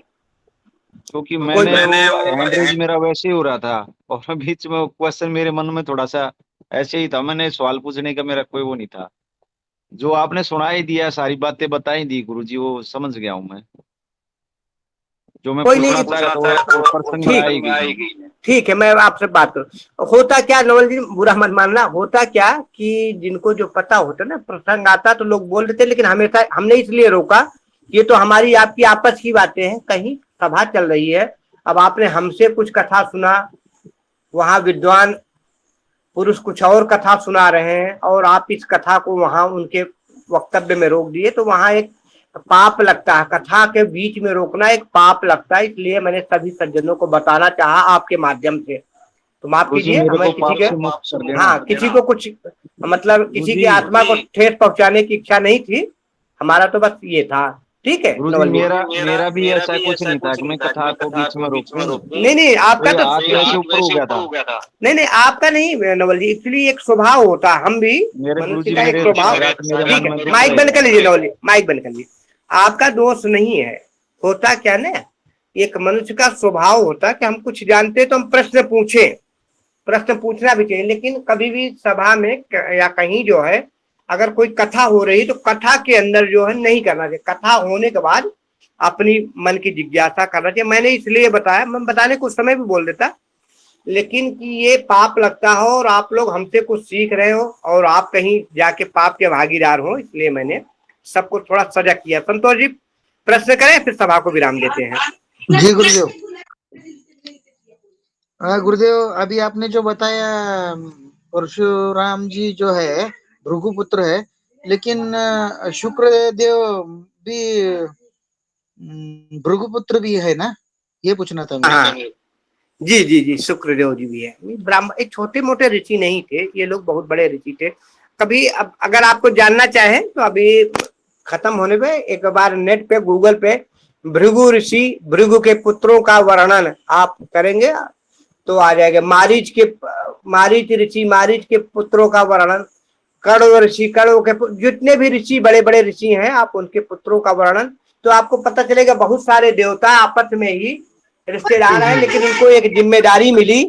[SPEAKER 2] क्योंकि मैंने वो हैंड रेज मेरा वैसे ही हो रहा था और बीच में क्वेश्चन मेरे मन में थोड़ा सा ऐसे ही था, मैंने सवाल पूछने का मेरा कोई वो नहीं था। जो आपने सुना ही दिया, सारी बातें बताई दी गुरुजी, वो समझ गया हूँ मैं। जो मैं
[SPEAKER 1] कोई
[SPEAKER 2] पूछना
[SPEAKER 1] नहीं,
[SPEAKER 2] चाहता था वो प्रसंग में आएगी।
[SPEAKER 1] ठीक है, मैं आपसे बात करूं। होता क्या नवल जी, बुरा मत मानना, होता क्या कि जिनको जो पता होता ना, प्रसंग आता तो लोग बोल देते, लेकिन हमेशा हमने इसलिए रोका, ये तो हमारी आपकी आपस की बातें हैं, कहीं सभा चल रही है। अब आपने हमसे कुछ कथा सुना, वहां विद्वान पुरुष कुछ और कथा सुना रहे हैं और आप इस कथा को वहां उनके वक्तव्य में रोक दिए, तो वहां एक पाप लगता है। कथा के बीच में रोकना एक पाप लगता है, इसलिए मैंने सभी सज्जनों को बताना चाहा आपके माध्यम से। तो माफ
[SPEAKER 2] गुरुजी
[SPEAKER 1] कीजिए,
[SPEAKER 2] मेरे
[SPEAKER 1] हमें
[SPEAKER 2] को पाप
[SPEAKER 1] किसी
[SPEAKER 2] से मुक्त कर
[SPEAKER 1] के,
[SPEAKER 2] देना।
[SPEAKER 1] हाँ, किसी को कुछ मतलब किसी की
[SPEAKER 2] गुरुजी
[SPEAKER 1] आत्मा को ठेस पहुंचाने की इच्छा नहीं थी, हमारा तो बस ये था। ठीक है
[SPEAKER 2] गुरुजी
[SPEAKER 1] नवल जी।
[SPEAKER 2] मेरा भी ऐसा कुछ नहीं था कि मैं कथा को बीच में रोकूं।
[SPEAKER 1] नहीं नहीं, आपका
[SPEAKER 2] कोई
[SPEAKER 1] तो
[SPEAKER 2] हाथ वैसे ऊपर हो गया था।
[SPEAKER 1] नहीं नहीं, आपका नहीं नवल जी, एक्चुअली एक स्वभाव होता, हम भी
[SPEAKER 2] मेरे
[SPEAKER 1] मनुष्य
[SPEAKER 2] गुरुजी
[SPEAKER 1] का एक
[SPEAKER 2] मेरे
[SPEAKER 1] स्वभाव।
[SPEAKER 2] बात मेरे
[SPEAKER 1] ठीक
[SPEAKER 2] मन में
[SPEAKER 1] है,
[SPEAKER 2] दुख
[SPEAKER 1] माइक बंद कर
[SPEAKER 2] रहेगा।
[SPEAKER 1] लीजिए नवल जी, माइक बंद कर लीजिए। आपका दोष नहीं है। होता क्या ना, एक मनुष्य का स्वभाव होता है कि हम कुछ जानते हैं तो हम प्रश्न पूछे, प्रश्न पूछना भी चाहिए, लेकिन कभी भी सभा में या कहीं जो है अगर कोई कथा हो रही तो कथा के अंदर जो है नहीं करना चाहिए। कथा होने के बाद अपनी मन की जिज्ञासा करना चाहिए। मैंने इसलिए बताया, मैं बताने को उस समय भी बोल देता, लेकिन कि ये पाप लगता हो और आप लोग हमसे कुछ सीख रहे हो और आप कहीं जाके पाप के भागीदार हो, इसलिए मैंने सबको थोड़ा सजग किया। संतोष जी प्रश्न करें, फिर सभा को विराम देते हैं।
[SPEAKER 4] जी गुरुदेव। गुरुदेव, अभी आपने जो बताया परशुराम जी जो है भृगुपुत्र है, लेकिन शुक्रदेव भी भृगुपुत्र भी है ना, ये पूछना था मेरे
[SPEAKER 1] हाँ,
[SPEAKER 4] को।
[SPEAKER 1] जी जी जी, शुक्रदेव जी भी है। ब्राह्मण एक छोटे मोटे ऋषि नहीं थे, ये लोग बहुत बड़े ऋषि थे। कभी अब अगर आपको जानना चाहे तो अभी खत्म होने पे एक बार नेट पे गूगल पे भृगु ऋषि, भृगु के पुत्रों का वर्णन आप करेंगे तो आ जाएगा। मारीच ऋषि, मारीच के पुत्रों का वर्णन, कण्व ऋषि, कण्व के जितने भी ऋषि बड़े बड़े ऋषि हैं, आप उनके पुत्रों का वर्णन, तो आपको पता चलेगा बहुत सारे देवता आपस में ही रिश्तेदार हैं, लेकिन उनको एक जिम्मेदारी मिली।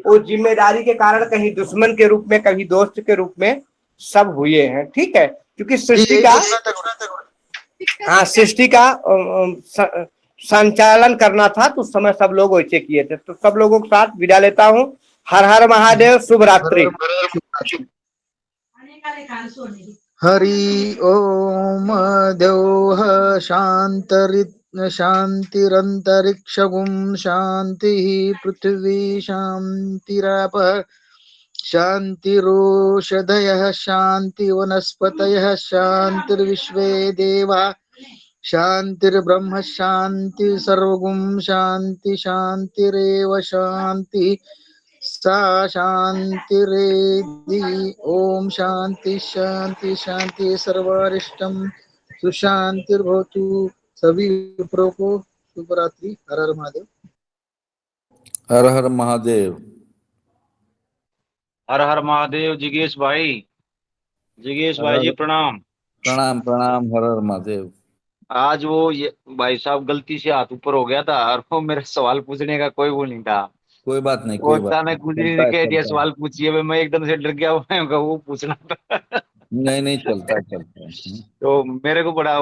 [SPEAKER 1] उस जिम्मेदारी के कारण कहीं दुश्मन के रूप में, कहीं दोस्त के रूप में सब हुए हैं। ठीक है, क्योंकि सृष्टि का, हाँ, सृष्टि का संचालन करना था तो उस समय सब लोग वैसे किए थे। तो सब लोगों के साथ विदा लेता हूँ। हर हर महादेव, शुभ रात्रि।
[SPEAKER 4] हरि ओम देव शांतिरंतरिक्षगुं शांति पृथ्वी शांतिराप शांतिरोषधयः शांति वनस्पतयः शांतिर्विश्वे देवा शांतिर्ब्रह्म शांति सर्वगुं शांति शांतिरेव शांति सा शांतिरेधि। ओम शांति शांति शांति सर्वारिष्टम सुशांतिर्भवतु। सभी विप्रों को शुभ रात्रि। हर हर महादेव।
[SPEAKER 5] हर हर महादेव।
[SPEAKER 2] हर हर महादेव। जिगेश भाई जी प्रणाम।
[SPEAKER 5] प्रणाम प्रणाम। हर हर महादेव।
[SPEAKER 2] आज वो ये भाई साहब गलती से हाथ ऊपर हो गया था और वो मेरा सवाल पूछने का कोई वो नहीं था।
[SPEAKER 5] कोई बात नहीं,
[SPEAKER 2] वो
[SPEAKER 5] कोई बात
[SPEAKER 2] अचानक
[SPEAKER 5] नहीं,
[SPEAKER 2] गुजरी
[SPEAKER 5] चलता
[SPEAKER 2] ने
[SPEAKER 5] है
[SPEAKER 2] कह दिया
[SPEAKER 5] चलता है।
[SPEAKER 2] सवाल पूछिए, मैं एकदम से डर गया, वो पूछना था।
[SPEAKER 5] नहीं नहीं, चलता है चलता है।
[SPEAKER 2] तो मेरे को बड़ा